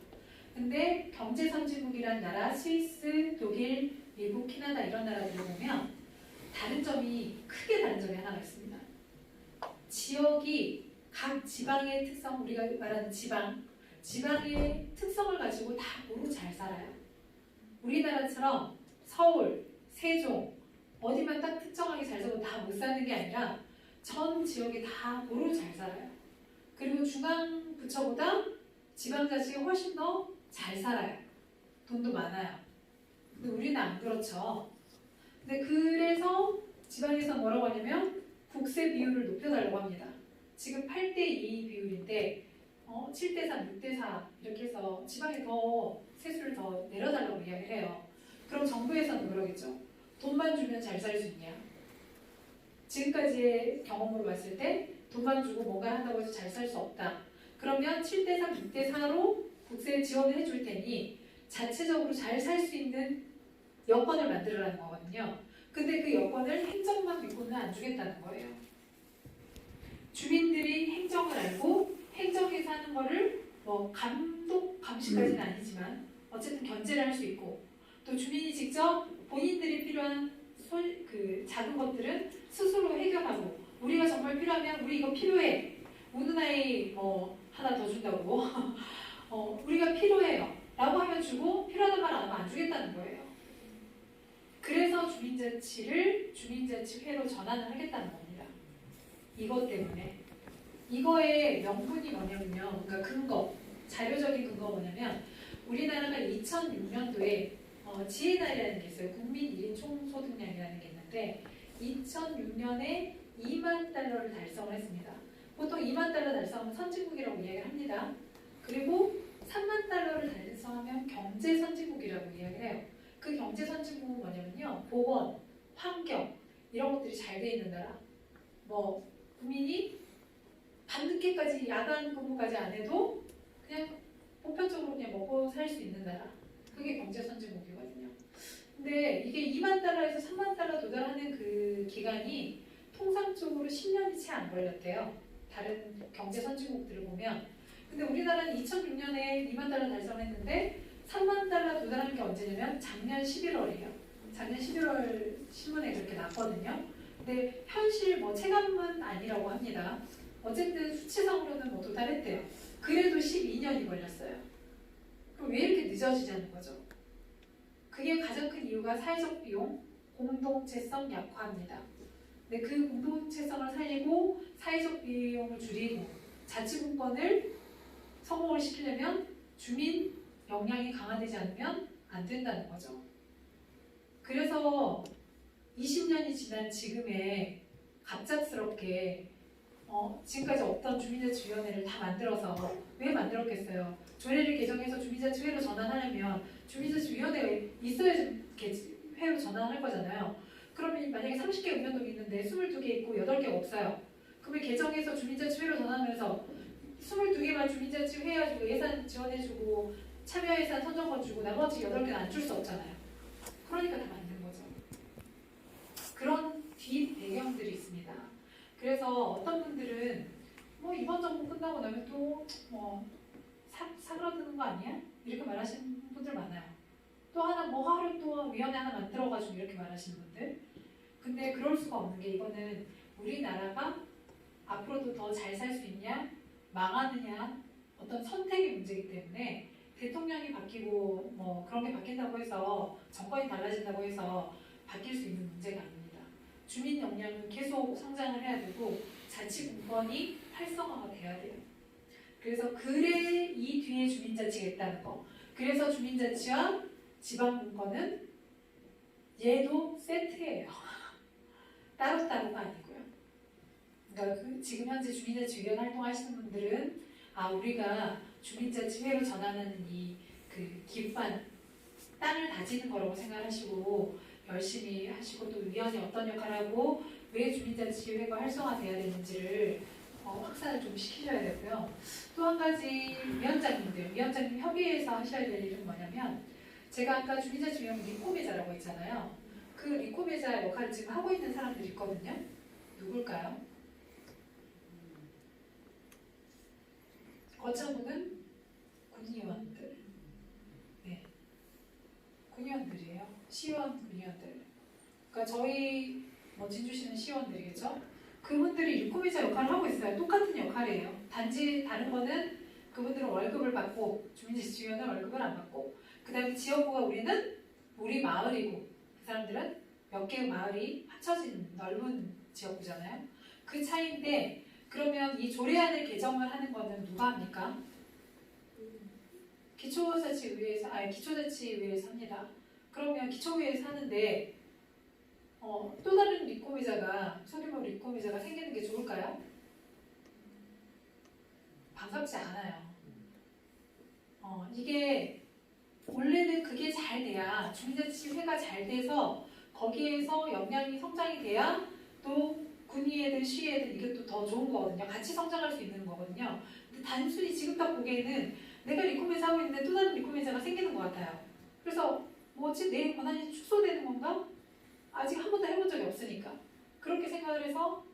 근데 경제 선진국이란 나라 스위스, 독일, 미국, 캐나다 이런 나라들을 보면 크게 다른 점이 하나가 있습니다. 지역이 각 지방의 특성, 우리가 말하는 지방의 특성을 가지고 다 모두 잘 살아요. 우리나라처럼 서울, 세종, 어디만 딱 특정하게 잘 살고 다 못 사는 게 아니라 전 지역이 다 모두 잘 살아요. 그리고 중앙부처보다 지방자치가 훨씬 더 잘 살아요. 돈도 많아요. 근데 우리는 안 그렇죠. 근데 그래서 지방에서 뭐라고 하냐면 국세 비율을 높여달라고 합니다. 지금 8대2 비율인데 7대3, 6대4 이렇게 해서 지방에 더 세수를 더 내려달라고 이야기를 해요. 그럼 정부에서는 그러겠죠. 돈만 주면 잘 살 수 있냐? 지금까지의 경험으로 봤을 때 돈만 주고 뭔가 한다고 해서 잘 살 수 없다. 그러면 7대3, 6대4로 국세 지원을 해줄 테니 자체적으로 잘 살 수 있는 여건을 만들어라는 거거든요. 근데 그 여건을 행정만 믿고는 안 주겠다는 거예요. 주민들이 행정을 알고 행정에서 하는 거를 뭐 감시까지는 아니지만 어쨌든 견제를 할 수 있고 또 주민이 직접 본인들이 필요한 그 작은 것들은 스스로 해결하고 우리가 정말 필요하면 우리 이거 필요해 우는 아이 뭐 하나 더 준다고 우리가 필요해요 라고 하면 주고 필요하단 말 안 하면 안 주겠다는 거예요. 그래서 주민자치를 주민자치회로 전환을 하겠다는 겁니다. 이것 때문에 이거의 명분이 뭐냐면요. 그러니까 근거, 자료적인 근거가 뭐냐면 우리나라가 2006년도에 GNI라는 게 있어요. 국민 1인 총소득량이라는 게 있는데 2006년에 2만 달러를 달성을 했습니다. 보통 2만 달러 달성하면 선진국이라고 이야기를 합니다. 그리고 3만 달러를 달성하면 경제 선진국이라고 이야기를 해요. 그 경제 선진국은 뭐냐면요. 보건, 환경 이런 것들이 잘 돼 있는 나라. 뭐 국민이 밤늦게까지 야간 근무까지 안 해도 그냥 보편적으로 그냥 먹고 살 수 있는 나라. 그게 경제 선진국이거든요. 근데 이게 2만 달러에서 3만 달러 도달하는 그 기간이 통상적으로 10년이 채 안 걸렸대요. 다른 경제 선진국들을 보면. 근데 우리나라는 2006년에 2만 달러 달성했는데 3만 달러 도달한 게 언제냐면 작년 11월이에요. 작년 11월 신문에 그렇게 났거든요. 근데 현실 뭐 체감은 아니라고 합니다. 어쨌든 수치상으로는 뭐 도달했대요. 그래도 12년이 걸렸어요. 그럼 왜 이렇게 늦어지자는 거죠? 그게 가장 큰 이유가 사회적 비용, 공동체성 약화입니다. 근데 그 공동체성을 살리고 사회적 비용을 줄이고 자치분권을 성공을 시키려면 주민 역량이 강화되지 않으면 안 된다는 거죠. 그래서 20년이 지난 지금에 갑작스럽게 지금까지 없던 주민자치위원회를 다 만들어서 왜 만들었겠어요? 조례를 개정해서 주민자치회로 전환하려면 주민자치위원회가 있어야 회로 전환할 거잖아요. 그러면 만약에 30개 읍면동이 있는데 22개 있고 8개가 없어요. 그러면 개정해서 주민자치회로 전환하면서 22개만 주민자치회 해가지고 예산 지원해주고 참여 예산 선정권 주고 나머지 8개는 안 줄 수 없잖아요. 그러니까 다 만든 거죠. 그런 뒷 배경들이 있습니다. 그래서 어떤 분들은 뭐 이번 정부 끝나고 나면 또 뭐 사그라드는 거 아니야? 이렇게 말하시는 분들 많아요. 또 하나 뭐 하루 또 위원회 하나 만들어가지고 이렇게 말하시는 분들. 근데 그럴 수가 없는 게 이거는 우리나라가 앞으로도 더 잘 살 수 있냐 망하느냐 어떤 선택의 문제이기 때문에 대통령이 바뀌고 뭐 그런 게 바뀐다고 해서 정권이 달라진다고 해서 바뀔 수 있는 문제가 아닙니다. 주민 역량은 계속 성장을 해야 되고 자치분권이 활성화가 돼야 돼요. 그래서 그래 이 뒤에 주민자치가 있다는 거. 그래서 주민자치와 지방분권은 얘도 세트예요. 따로따로가 아니고요. 그러니까 지금 현재 주민자치위원 활동하시는 분들은 우리가 주민자치회로 전환하는 그 기반 땅을 다지는 거라고 생각하시고 열심히 하시고 또 위원회 어떤 역할을 하고 왜 주민자치회가 활성화돼야 되는지를 확산을 좀 시키셔야 되고요. 또 한 가지 위원장님 협의회에서 하셔야 될 일은 뭐냐면 제가 아까 주민자치위원 리코메자라고 했잖아요. 그 리코메자 역할을 지금 하고 있는 사람들이 있거든요. 누굴까요? 거창부는 군의원들. 네. 군의원들이에요. 시의원 군의원들. 그러니까 저희 진주시는 시의원들이겠죠. 그분들이 리코메자 역할을 하고 있어요. 똑같은 역할이에요. 단지 다른 거는 그분들은 월급을 받고 주민자치위원회 월급을 안 받고 그 다음에 지역구가 우리 마을이고 그 사람들은 몇 개의 마을이 합쳐진 넓은 지역구잖아요. 그 차이인데 그러면 이 조례안을 개정을 하는 거는 누가 합니까? 기초자치의회에서 합니다. 그러면 기초의회에서 하는데 또 다른 소규모 리코미자가 생기는 게 좋을까요? 반갑지 않아요. 이게 원래는 그게 잘 돼야 주민자치회가 잘 돼서 거기에서 역량이 성장이 돼야 또 군의회든 시의회든 이게 또 더 좋은 거거든요. 같이 성장할 수 있는 거거든요. 근데 단순히 지금 딱 보기에는 내가 리코메자 하고 있는데 또 다른 리코메자가 생기는 것 같아요. 그래서 뭐지? 내 권한이 축소되는 건가? 아직 한 번도 해본 적이 없으니까 그렇게 생각을 해서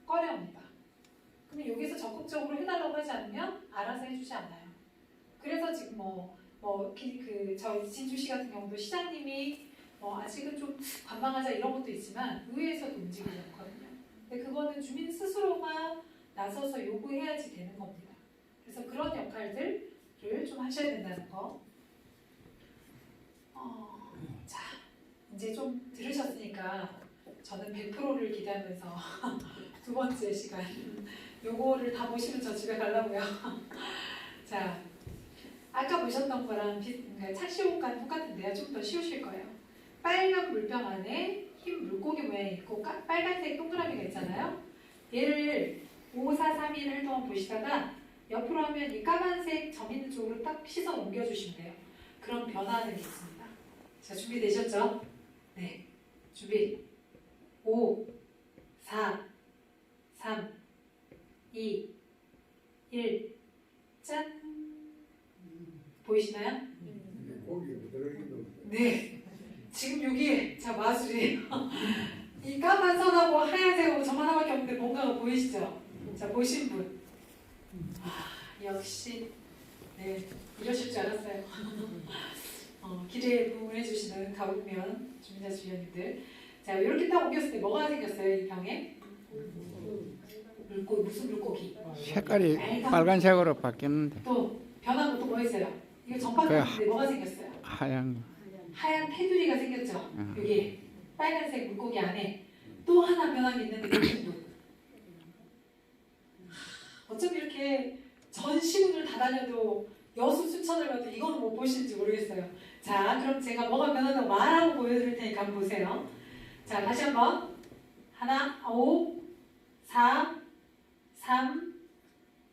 꺼려합니다. 그러면 여기서 적극적으로 해달라고 하지 않으면 알아서 해주지 않아요. 그래서 지금 저희 진주시 같은 경우도 시장님이 아직은 좀 관망하자 이런 것도 있지만 의회에서도 움직이지 않거든요. 근데 그거는 주민 스스로가 나서서 요구해야지 되는 겁니다. 그래서 그런 역할들을 좀 하셔야 된다는 거. 자, 이제 좀 들으셨으니까 저는 100%를 기대하면서 두 번째 시간 요거를 다 보시면 저 집에 가려고요. 자, 아까 보셨던 거랑 그러니까 착시호흡과는 똑같은데요. 좀 더 쉬우실 거예요. 빨간 물병 안에 흰 물고기 모양이 있고 빨간색 동그라미가 있잖아요. 얘를 5, 4, 3, 1을 동안 보시다가 옆으로 하면 이 까만색 점 있는 쪽으로 딱 시선 옮겨주시면 돼요. 그럼 변화하는 게 있습니다. 자, 준비되셨죠? 네. 준비. 5, 4, 3, 2, 1. 짠. 보이시나요? 고기 부드러기도. 네. 지금 여기 마술이에요. 이 까만 선하고 하얀색하고 점 하나밖에 없는데 뭔가가 보이시죠? 자, 보신 분. 역시 네, 이러실 줄 알았어요. 기대에 부응해 주시는 가옥면 주민자치위원님들. 자, 이렇게 딱 옮겼을 때 뭐가 생겼어요? 이 병에? 무슨 물고기? 색깔이 빨간색으로 바뀌었는데 또 변한 것도 뭐 있어요? 이거 전판 같은데 뭐가 생겼어요? 하얀 하얀 테두리가 생겼죠. 여기 빨간색 물고기 안에 또 하나 변함이 있는데 계신 분. 어쩜 이렇게 전 시군을 다 다녀도 여수 수천을 가도 이거는 못 보실지 모르겠어요. 자, 그럼 제가 뭐가 변하다고 말하고 보여드릴 테니까 한번 보세요. 자, 다시 한번. 하나, 5, 4, 3,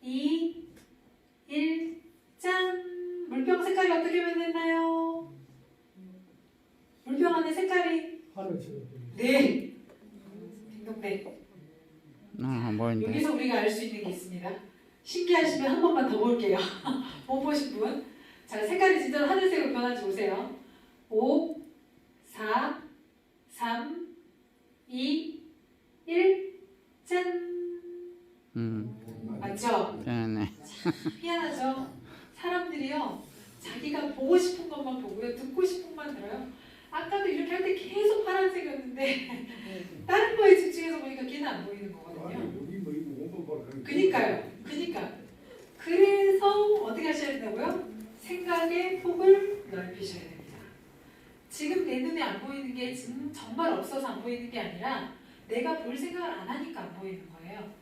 2, 1, 짠! 물병 색깔이 어떻게 변했나요? 물병 안에 색깔이 하늘처럼. 네. 딩동대. 뭐인데? 여기서 우리가 알 수 있는 게 있습니다. 신기하시면 한 번만 더 볼게요. 못 보신 분. 자, 색깔이 진짜 하늘색으로 변한지 보세요. 5, 4, 3, 2, 1, 짠! 맞죠? 네. 미안하죠? 사람들이요, 자기가 보고 싶은 것만 보고요, 듣고 싶은 것만 들어요. 아까도 이렇게 할 때 계속 파란색이었는데 다른 거에 집중해서 보니까 걔는 안 보이는 거거든요. 여기 뭐 이거 원본 보라. 그니까요. 그래서 어떻게 하셔야 된다고요? 생각의 폭을 넓히셔야 됩니다. 지금 내 눈에 안 보이는 게 지금 정말 없어서 안 보이는 게 아니라 내가 볼 생각을 안 하니까 안 보이는 거예요.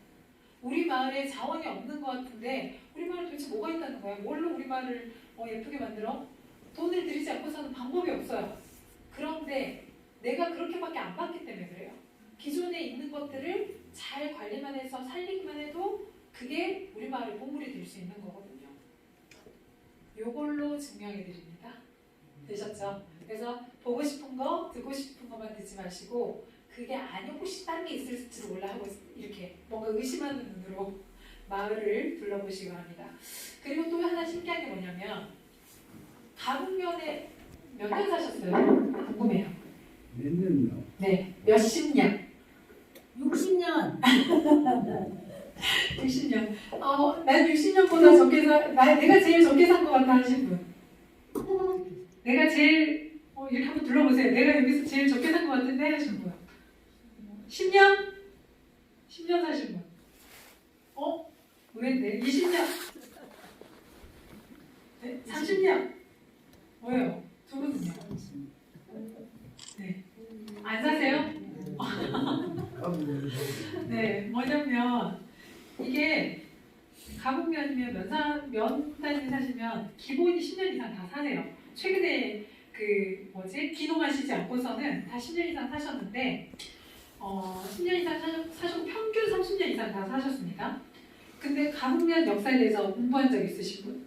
우리 마을에 자원이 없는 것 같은데 우리 마을에 도대체 뭐가 있다는 거예요? 뭘로 우리 마을을 예쁘게 만들어? 돈을 들이지 않고서는 방법이 없어요. 그런데 내가 그렇게밖에 안 봤기 때문에 그래요. 기존에 있는 것들을 잘 관리만 해서 살리기만 해도 그게 우리 마을의 보물이 될 수 있는 거거든요. 요걸로 증명해 드립니다. 되셨죠? 그래서 보고 싶은 거, 듣고 싶은 것만 듣지 마시고 그게 아니요 혹시 다른 게 있을지도 몰라 하고 이렇게 뭔가 의심하는 눈으로 마을을 둘러보시기 바랍니다. 그리고 또 하나 신기한 게 뭐냐면 가북면에 몇 년 사셨어요? 궁금해요. 몇 년요? 네, 몇십 년? 60년. 60년. 난 60년보다 적게 내가 제일 적게 산 것 같다 하신 분. 내가 제일 이렇게 한번 둘러보세요. 내가 여기서 제일 적게 산 것 같은데 하신 분. 10년? 10년 사신 분. 왜 20년? 네? 30년? 뭐예요? 두 분은요? 네. 안 사세요? 네, 뭐냐면 이게 가북면이면 면 단위 사시면 기본이 10년 이상 다 사세요. 최근에 귀농하시지 않고서는 다 10년 이상 사셨는데 10년 이상 사셨고 평균 30년 이상 다 사셨습니다. 근데 가북면 역사에 대해서 공부한 적 있으신 분?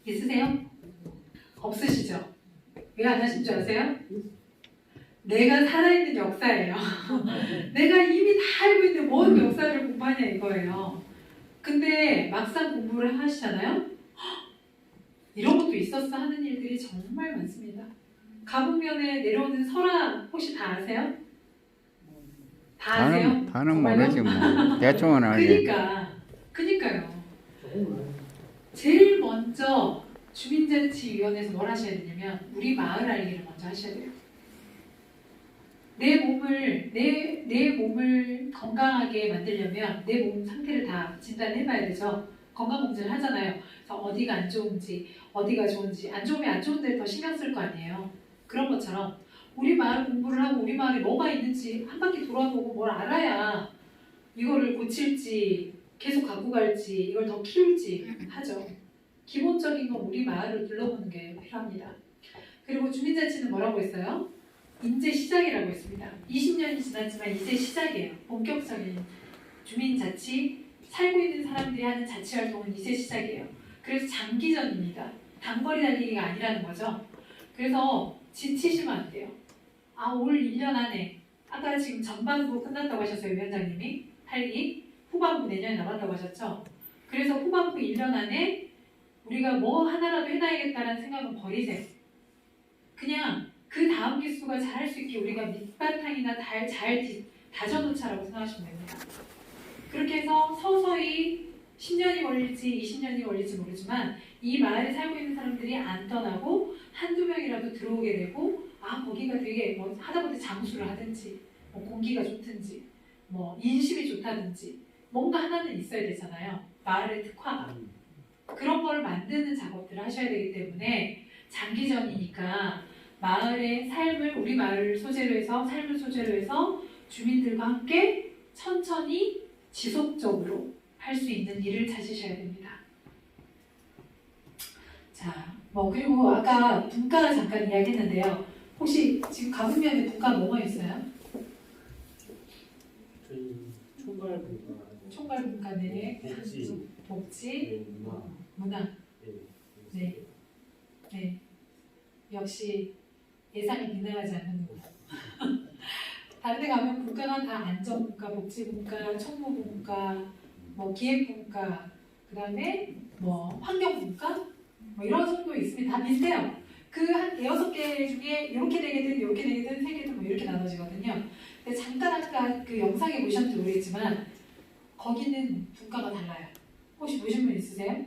있으세요? 없으시죠? 왜 안 하신 줄 아세요? 내가 살아있는 역사예요. 내가 이미 다 알고 있는데 뭔 역사를 공부하냐 이거예요. 근데 막상 공부를 하시잖아요? 이런 것도 있었어 하는 일들이 정말 많습니다. 가북면에 내려오는 설화 혹시 다 아세요? 다 아세요? 다는 정말요? 모르지 뭐. 대충은 알지. 그니까요. 제일 먼저 주민자치위원회에서 뭘 하셔야 되냐면 우리 마을 알리기를 먼저 하셔야 돼요. 내 몸을 건강하게 만들려면 내 몸 상태를 다 진단해봐야 되죠. 건강검진을 하잖아요. 그래서 어디가 안 좋은지, 어디가 좋은지, 안 좋으면 안 좋은 데를 더 신경 쓸 거 아니에요. 그런 것처럼 우리 마을 공부를 하고 우리 마을에 뭐가 있는지 한 바퀴 돌아보고 뭘 알아야 이거를 고칠지 계속 갖고 갈지 이걸 더 키울지 하죠. 기본적인 건 우리 마을을 둘러보는 게 필요합니다. 그리고 주민자치는 뭐라고 했어요? 이제 시작이라고 했습니다. 20년이 지났지만 이제 시작이에요. 본격적인 주민자치, 살고 있는 사람들이 하는 자치활동은 이제 시작이에요. 그래서 장기전입니다. 단거리 달리기가 아니라는 거죠. 그래서 지치시면 안 돼요. 올 1년 안에 아까 지금 전반부 끝났다고 하셨어요. 위원장님이 8기 후반부 내년에 남았다고 하셨죠. 그래서 후반부 1년 안에 우리가 뭐 하나라도 해놔야겠다는 생각은 버리세요. 그냥 그 다음 기수가 잘할 수 있게 우리가 밑바탕이나 잘 다져놓자라고 생각하시면 됩니다. 그렇게 해서 서서히 10년이 걸릴지 20년이 걸릴지 모르지만 이 마을에 살고 있는 사람들이 안 떠나고 한두 명이라도 들어오게 되고 거기가 되게 하다못해 장수를 하든지 공기가 좋든지 인심이 좋다든지 뭔가 하나는 있어야 되잖아요. 마을의 특화가. 그런 걸 만드는 작업들을 하셔야 되기 때문에 장기전이니까 마을의 삶을 우리 마을을 소재로 해서 삶을 소재로 해서 주민들과 함께 천천히 지속적으로 할 수 있는 일을 찾으셔야 됩니다. 자, 그리고 아까 분과 잠깐 이야기했는데요. 혹시 지금 가문면에 분과 뭐가 있어요? 저희 총괄 분과 총괄 분과 내에 복지, 문화. 네. 네. 역시 예상이 빗나가지 않는구나. 다른 데 가면 분과가 다 안전분과, 복지분과, 총무분과, 기획분과, 그 다음에 환경분과 이런 정도 있으면 다 비슷해요. 그 한 6개 중에 이렇게 되게든 이렇게 되게든 3개든 이렇게 나눠지거든요. 근데 잠깐 아까 그 영상에 보셨는지 모르겠지만 거기는 분과가 달라요. 혹시 보신 분 있으세요?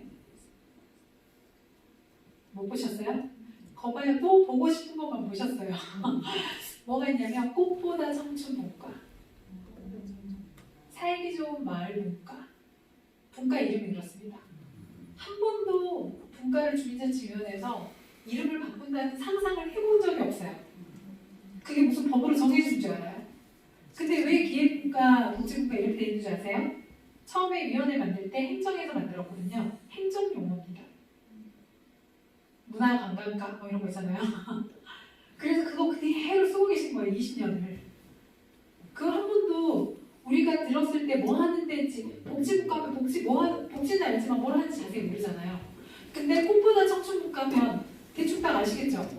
못 보셨어요? 거봐요. 또 보고 싶은 것만 보셨어요. 뭐가 있냐면 꽃보다 청춘분과, 살기 좋은 마을분과, 분과 이름이 그렇습니다. 한 번도 분과를 주민자치위원회에서 이름을 바꾼다는 상상을 해본 적이 없어요. 그게 무슨 법으로 정해진 줄 알아요? 근데 왜 기획분과, 복지분과 이렇게 돼 있는 줄 아세요? 처음에 위원회 만들 때 행정에서 만들었거든요. 행정용어입니다. 문화관광과 이런 거 있잖아요. 그래서 그거 그대로 쓰고 계신 거예요. 20년을. 그걸 한 번도 우리가 들었을 때 뭐 하는 데인지, 복지분과 하면 복지는 알지만 뭘 하는지 자세히 모르잖아요. 근데 꽃보다 청춘분과 하면 대충 딱 아시겠죠?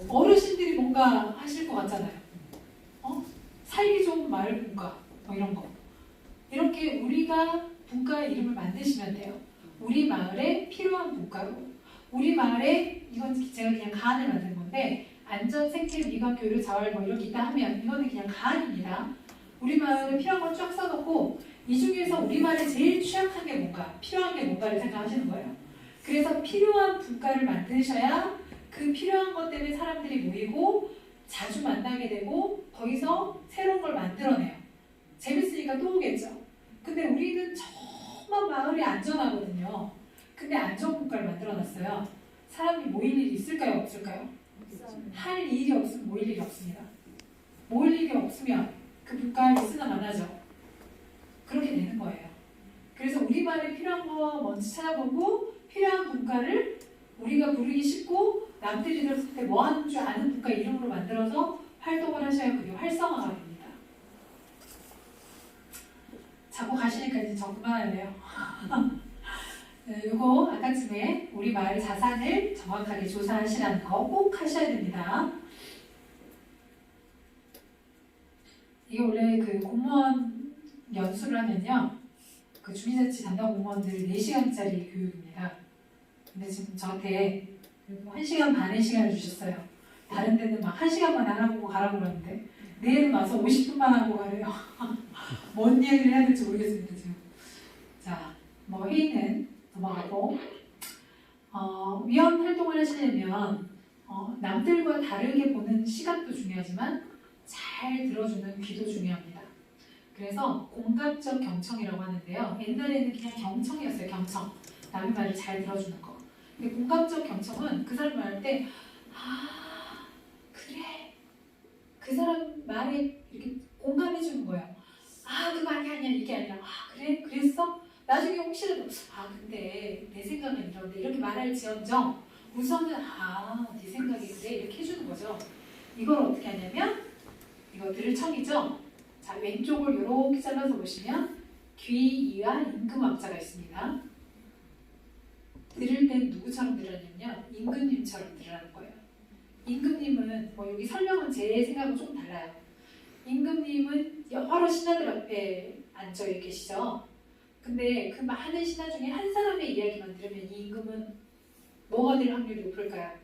어르신들이 뭔가 하실 것 같잖아요. 살기 좋은 마을 분과 이런 거. 이렇게 우리가 분과의 이름을 만드시면 돼요. 우리 마을에 필요한 분과로. 우리 마을에, 이건 제가 그냥 가안을 만든 건데, 안전, 생태, 미관, 교류, 자활 이렇게 있다 하면 이거는 그냥 가안입니다. 우리 마을에 필요한 걸 쫙 써놓고 이 중에서 우리 마을에 제일 취약한 게 뭔가, 필요한 게 뭔가를 생각하시는 거예요. 그래서 필요한 분과를 만드셔야 그 필요한 것 때문에 사람들이 모이고 자주 만나게 되고 거기서 새로운 걸 만들어내요. 재밌으니까 또 오겠죠. 근데 우리는 정말 마을이 안전하거든요. 근데 안전분과를 만들어놨어요. 사람이 모일 일이 있을까요? 없을까요? 할 일이 없으면 모일 일이 없습니다. 모일 일이 없으면 그 분과에 있으나 마나죠. 그렇게 되는 거예요. 그래서 우리 마을에 필요한 거 먼저 찾아보고 필요한 분과를 우리가 부르기 쉽고 남들이 들었을 때 뭐 하는 줄 아는 분과 이름으로 만들어서 활동을 하셔야 그게 활성화가 됩니다. 자꾸 가시니까 이제 저 그만할래요. 네, 요거 아까쯤에 우리 마을 자산을 정확하게 조사하시라는 거 꼭 하셔야 됩니다. 이게 원래 그 공무원 연수를 하면요, 그 주민자치 담당 공무원들 4시간짜리 교육입니다. 근데 지금 저한테 1시간 반의 시간을 주셨어요. 다른 데는 막 1시간만 안 하고 가라고 그러는데 내일은 와서 50분만 하고 가래요. 뭔 얘기를 해야 될지 모르겠습니다 지금. 자, 회의는 넘어가고, 위원 활동을 하시려면 남들과 다르게 보는 시각도 중요하지만 잘 들어주는 귀도 중요합니다. 그래서 공감적 경청이라고 하는데요. 옛날에는 그냥 경청이었어요. 경청. 남의 말을 잘 들어주는 거. 근데 공감적 경청은 그 사람 말할 때 그래. 그 사람 말에 이렇게 공감해 주는 거예요. 그거 아니야 이게 아니라 그래? 그랬어? 나중에 혹시라도 근데 내 생각은 이런데 이렇게 말할지언정 우선은 네 생각이 그래 이렇게 해주는 거죠. 이걸 어떻게 하냐면 이거 들청이죠. 자, 왼쪽을 이렇게 잘라서 보시면 귀, 이와 임금 앞자가 있습니다. 들을 땐 누구처럼 들으냐면요, 임금님처럼 들으라는 거예요. 임금님은 여기 설명은 제 생각은 조금 달라요. 임금님은 여러 신하들 앞에 앉아 계시죠. 근데 그 많은 신하 중에 한 사람의 이야기만 들으면 이 임금은 뭐가 될 확률이 높을까요?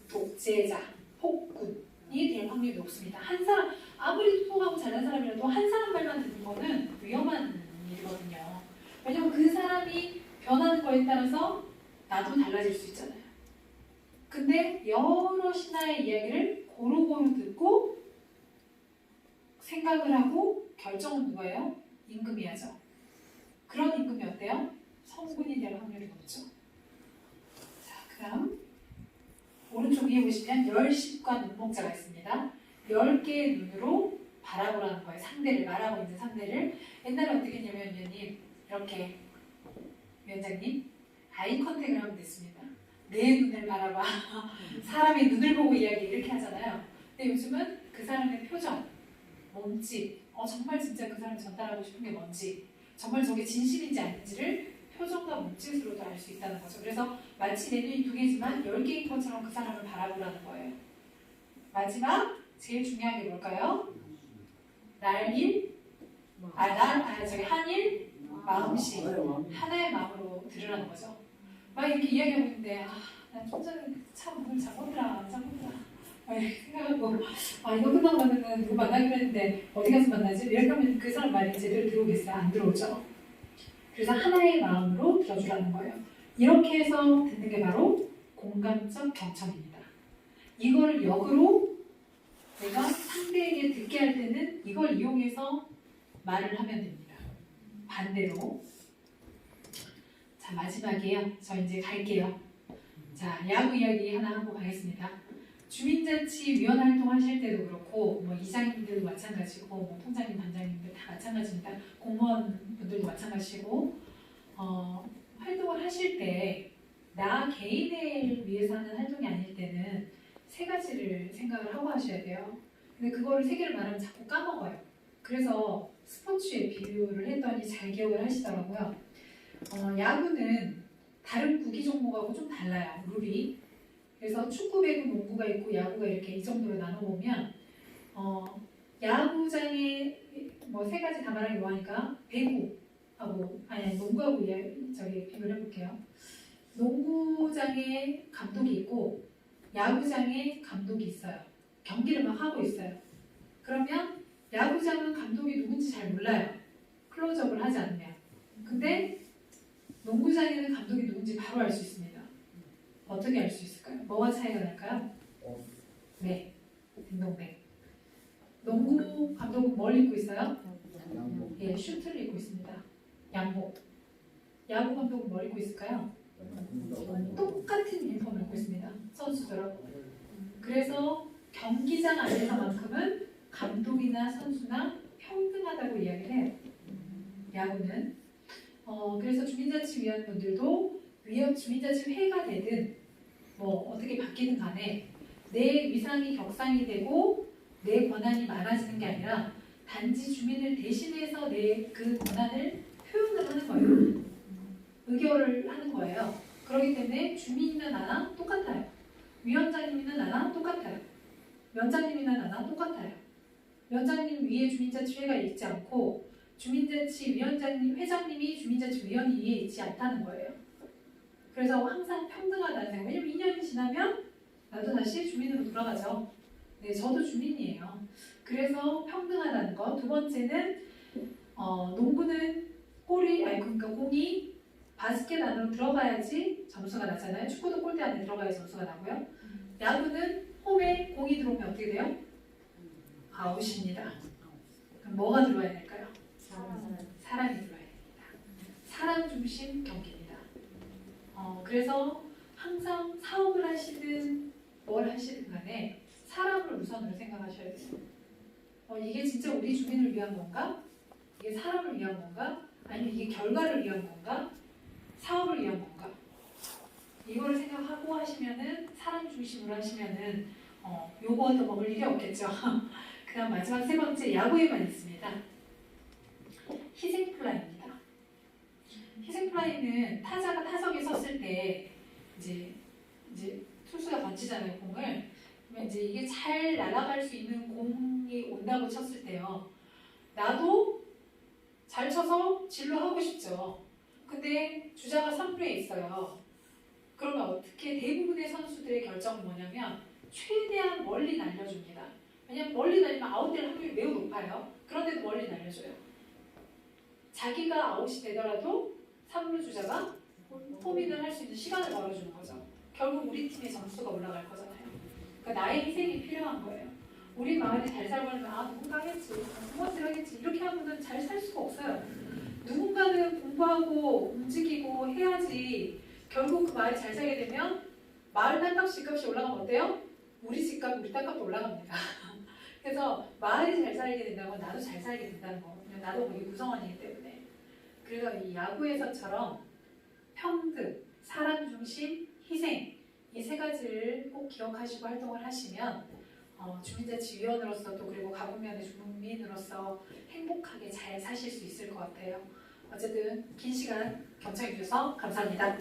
독재자, 폭군이 될 확률이 높습니다. 한 사람, 아무리 똑똑하고 잘난 사람이라도 한 사람 말만 듣는 거는 위험한 일이거든요. 왜냐면 그 사람이 변하는 거에 따라서 나도 달라질 수 있잖아요. 근데 여러 신하의 이야기를 고루고루 듣고 생각을 하고 결정은 누가요? 임금이 하죠. 그런 임금이 어때요? 성군이 될 확률이 높죠. 자, 그 다음 오른쪽 위에 보시면 열십과 눈목자가 있습니다. 10개의 눈으로 바라보라는 거예요. 상대를, 말하고 있는 상대를. 옛날에 어떻게 했냐면 위원님, 이렇게 위원장님 아이 컨택을 하면 됐습니다. 내 눈을 바라봐. 사람의 눈을 보고 이야기 이렇게 하잖아요. 근데 요즘은 그 사람의 표정, 몸짓, 정말 진짜 그 사람이 전달하고 싶은 게 뭔지, 정말 저게 진심인지 아닌지를 표정과 몸짓으로도 알 수 있다는 거죠. 그래서 마치 내 눈이 2개지만 10개인 것처럼 그 사람을 바라보라는 거예요. 마지막 제일 중요한 게 뭘까요? 한일 마음씩 하나의 마음으로 들으라는 거죠. 막 이렇게 이야기하고 있는데 난 좀 전에 참 오늘 잠못들아 막 이렇게 생각하고 이거 끝나고 나면은 누구 만나기로 했는데 어디 가서 만나지? 이렇게 하면 그 사람 말이 제대로 들어오겠어요? 안 들어오죠. 그래서 하나의 마음으로 들어주라는 거예요. 이렇게 해서 듣는 게 바로 공감적 경청입니다. 이거를 역으로 내가 상대에게 듣게 할 때는 이걸 이용해서 말을 하면 됩니다. 반대로. 자, 마지막이에요. 저 이제 갈게요. 자, 야구 이야기 하나 하고 가겠습니다. 주민자치위원 활동하실 때도 그렇고 뭐 이장님들도 마찬가지고 뭐 통장님, 단장님들 다 마찬가지입니다. 공무원분들도 마찬가지고 활동을 하실 때 나 개인을 위해서 하는 활동이 아닐 때는 세 가지를 생각을 하고 하셔야 돼요. 근데 그거를 세 개를 말하면 자꾸 까먹어요. 그래서 스포츠에 비유를 했더니 잘 기억을 하시더라고요. 야구는 다른 구기 종목하고 좀 달라요. 룰이. 그래서 축구, 배구, 농구가 있고 야구가 이렇게 이 정도로 나눠보면 야구장에 뭐 세 가지 다 말하기 뭐하니까 배구하고 농구하고 비교를 해볼게요. 농구장에 감독이 있고 야구장에 감독이 있어요. 경기를 막 하고 있어요. 그러면 야구장은 감독이 누군지 잘 몰라요. 클로즈업을 하지 않으면. 근데 농구장에는 감독이 누군지 바로 알 수 있습니다. 어떻게 알 수 있을까요? 뭐가 차이가 날까요? 네, 딩동댕. 농구 감독은 뭘 입고 있어요? 예, 슈트를 입고 있습니다. 양복. 야구 감독은 뭘 입고 있을까요? 똑같은 유니폼을 입고 있습니다. 선수들하고. 그래서 경기장 안에서만큼은 감독이나 선수나 평등하다고 이야기를 해요. 야구는. 그래서 주민자치위원분들도 주민자치회가 되든 뭐 어떻게 바뀌든 간에 내 위상이 격상이 되고 내 권한이 많아지는 게 아니라 단지 주민을 대신해서 내 그 권한을 표현을 하는 거예요. 의결을 하는 거예요. 그렇기 때문에 주민이나 나랑 똑같아요. 위원장님이나 나랑 똑같아요. 위원장님이나 나랑 똑같아요. 위원장님 위에 주민자치회가 있지 않고 주민자치위원장님, 회장님이 주민자치위원회 위에 있지 않다는 거예요. 그래서 항상 평등하다는 생각. 왜냐면 2년이 지나면 나도 다시 주민으로 돌아가죠. 네, 저도 주민이에요. 그래서 평등하다는 거. 두 번째는 농구는 공이 바스켓 안으로 들어가야지 점수가 나잖아요. 축구도 골대 안에 들어가야 점수가 나고요. 야구는 홈에 공이 들어오면 어떻게 돼요? 아웃입니다. 그럼 뭐가 들어와야 될까요? 사람이 들어야 됩니다. 사람 중심 경기입니다. 그래서 항상 사업을 하시든 뭘 하시든 간에 사람을 우선으로 생각하셔야 돼요. 이게 진짜 우리 주민을 위한 건가? 이게 사람을 위한 건가? 아니면 이게 결과를 위한 건가? 사업을 위한 건가? 이거를 생각하고 하시면은 사람 중심으로 하시면은 요거 더 먹을 일이 없겠죠. 그 다음 마지막 세 번째 야구에만 있습니다. 희생플라이입니다. 희생플라이는 타자가 타석에 섰을 때 이제 투수가 던지잖아요, 공을. 그러면 이제 이게 잘 날아갈 수 있는 공이 온다고 쳤을 때요. 나도 잘 쳐서 진로하고 싶죠. 근데 주자가 3루에 있어요. 그러면 어떻게 대부분의 선수들의 결정은 뭐냐면 최대한 멀리 날려줍니다. 왜냐면 멀리 날리면 아웃될 확률이 매우 높아요. 그런데도 멀리 날려줘요. 자기가 아웃이 되더라도 3루 주자가 홈인을 할 수 있는 시간을 벌어주는 거죠. 결국 우리 팀의 점수가 올라갈 거잖아요. 그러니까 나의 희생이 필요한 거예요. 우리 마을이 잘 살고 하면 누군가 하겠지, 누군가 하겠지 이렇게 하고는 잘 살 수가 없어요. 누군가는 공부하고 움직이고 해야지 결국 그 마을이 잘 살게 되면 마을 땅값 집값이 올라가면 어때요? 우리 집값, 우리 땅값도 올라갑니다. 그래서 마을이 잘 살게 된다는 건 나도 잘 살게 된다는 거거든요. 나도 거기 구성원이기 때문에. 그래서 이 야구에서처럼 평등, 사람 중심, 희생 이 세 가지를 꼭 기억하시고 활동을 하시면 주민자치위원으로서도 그리고 가구면의 주민으로서 행복하게 잘 사실 수 있을 것 같아요. 어쨌든 긴 시간 경청해 주셔서 감사합니다.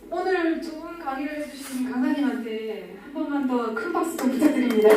오늘 좋은 강의를 해주신 강사님한테 한 번만 더 큰 박수 좀 부탁드립니다.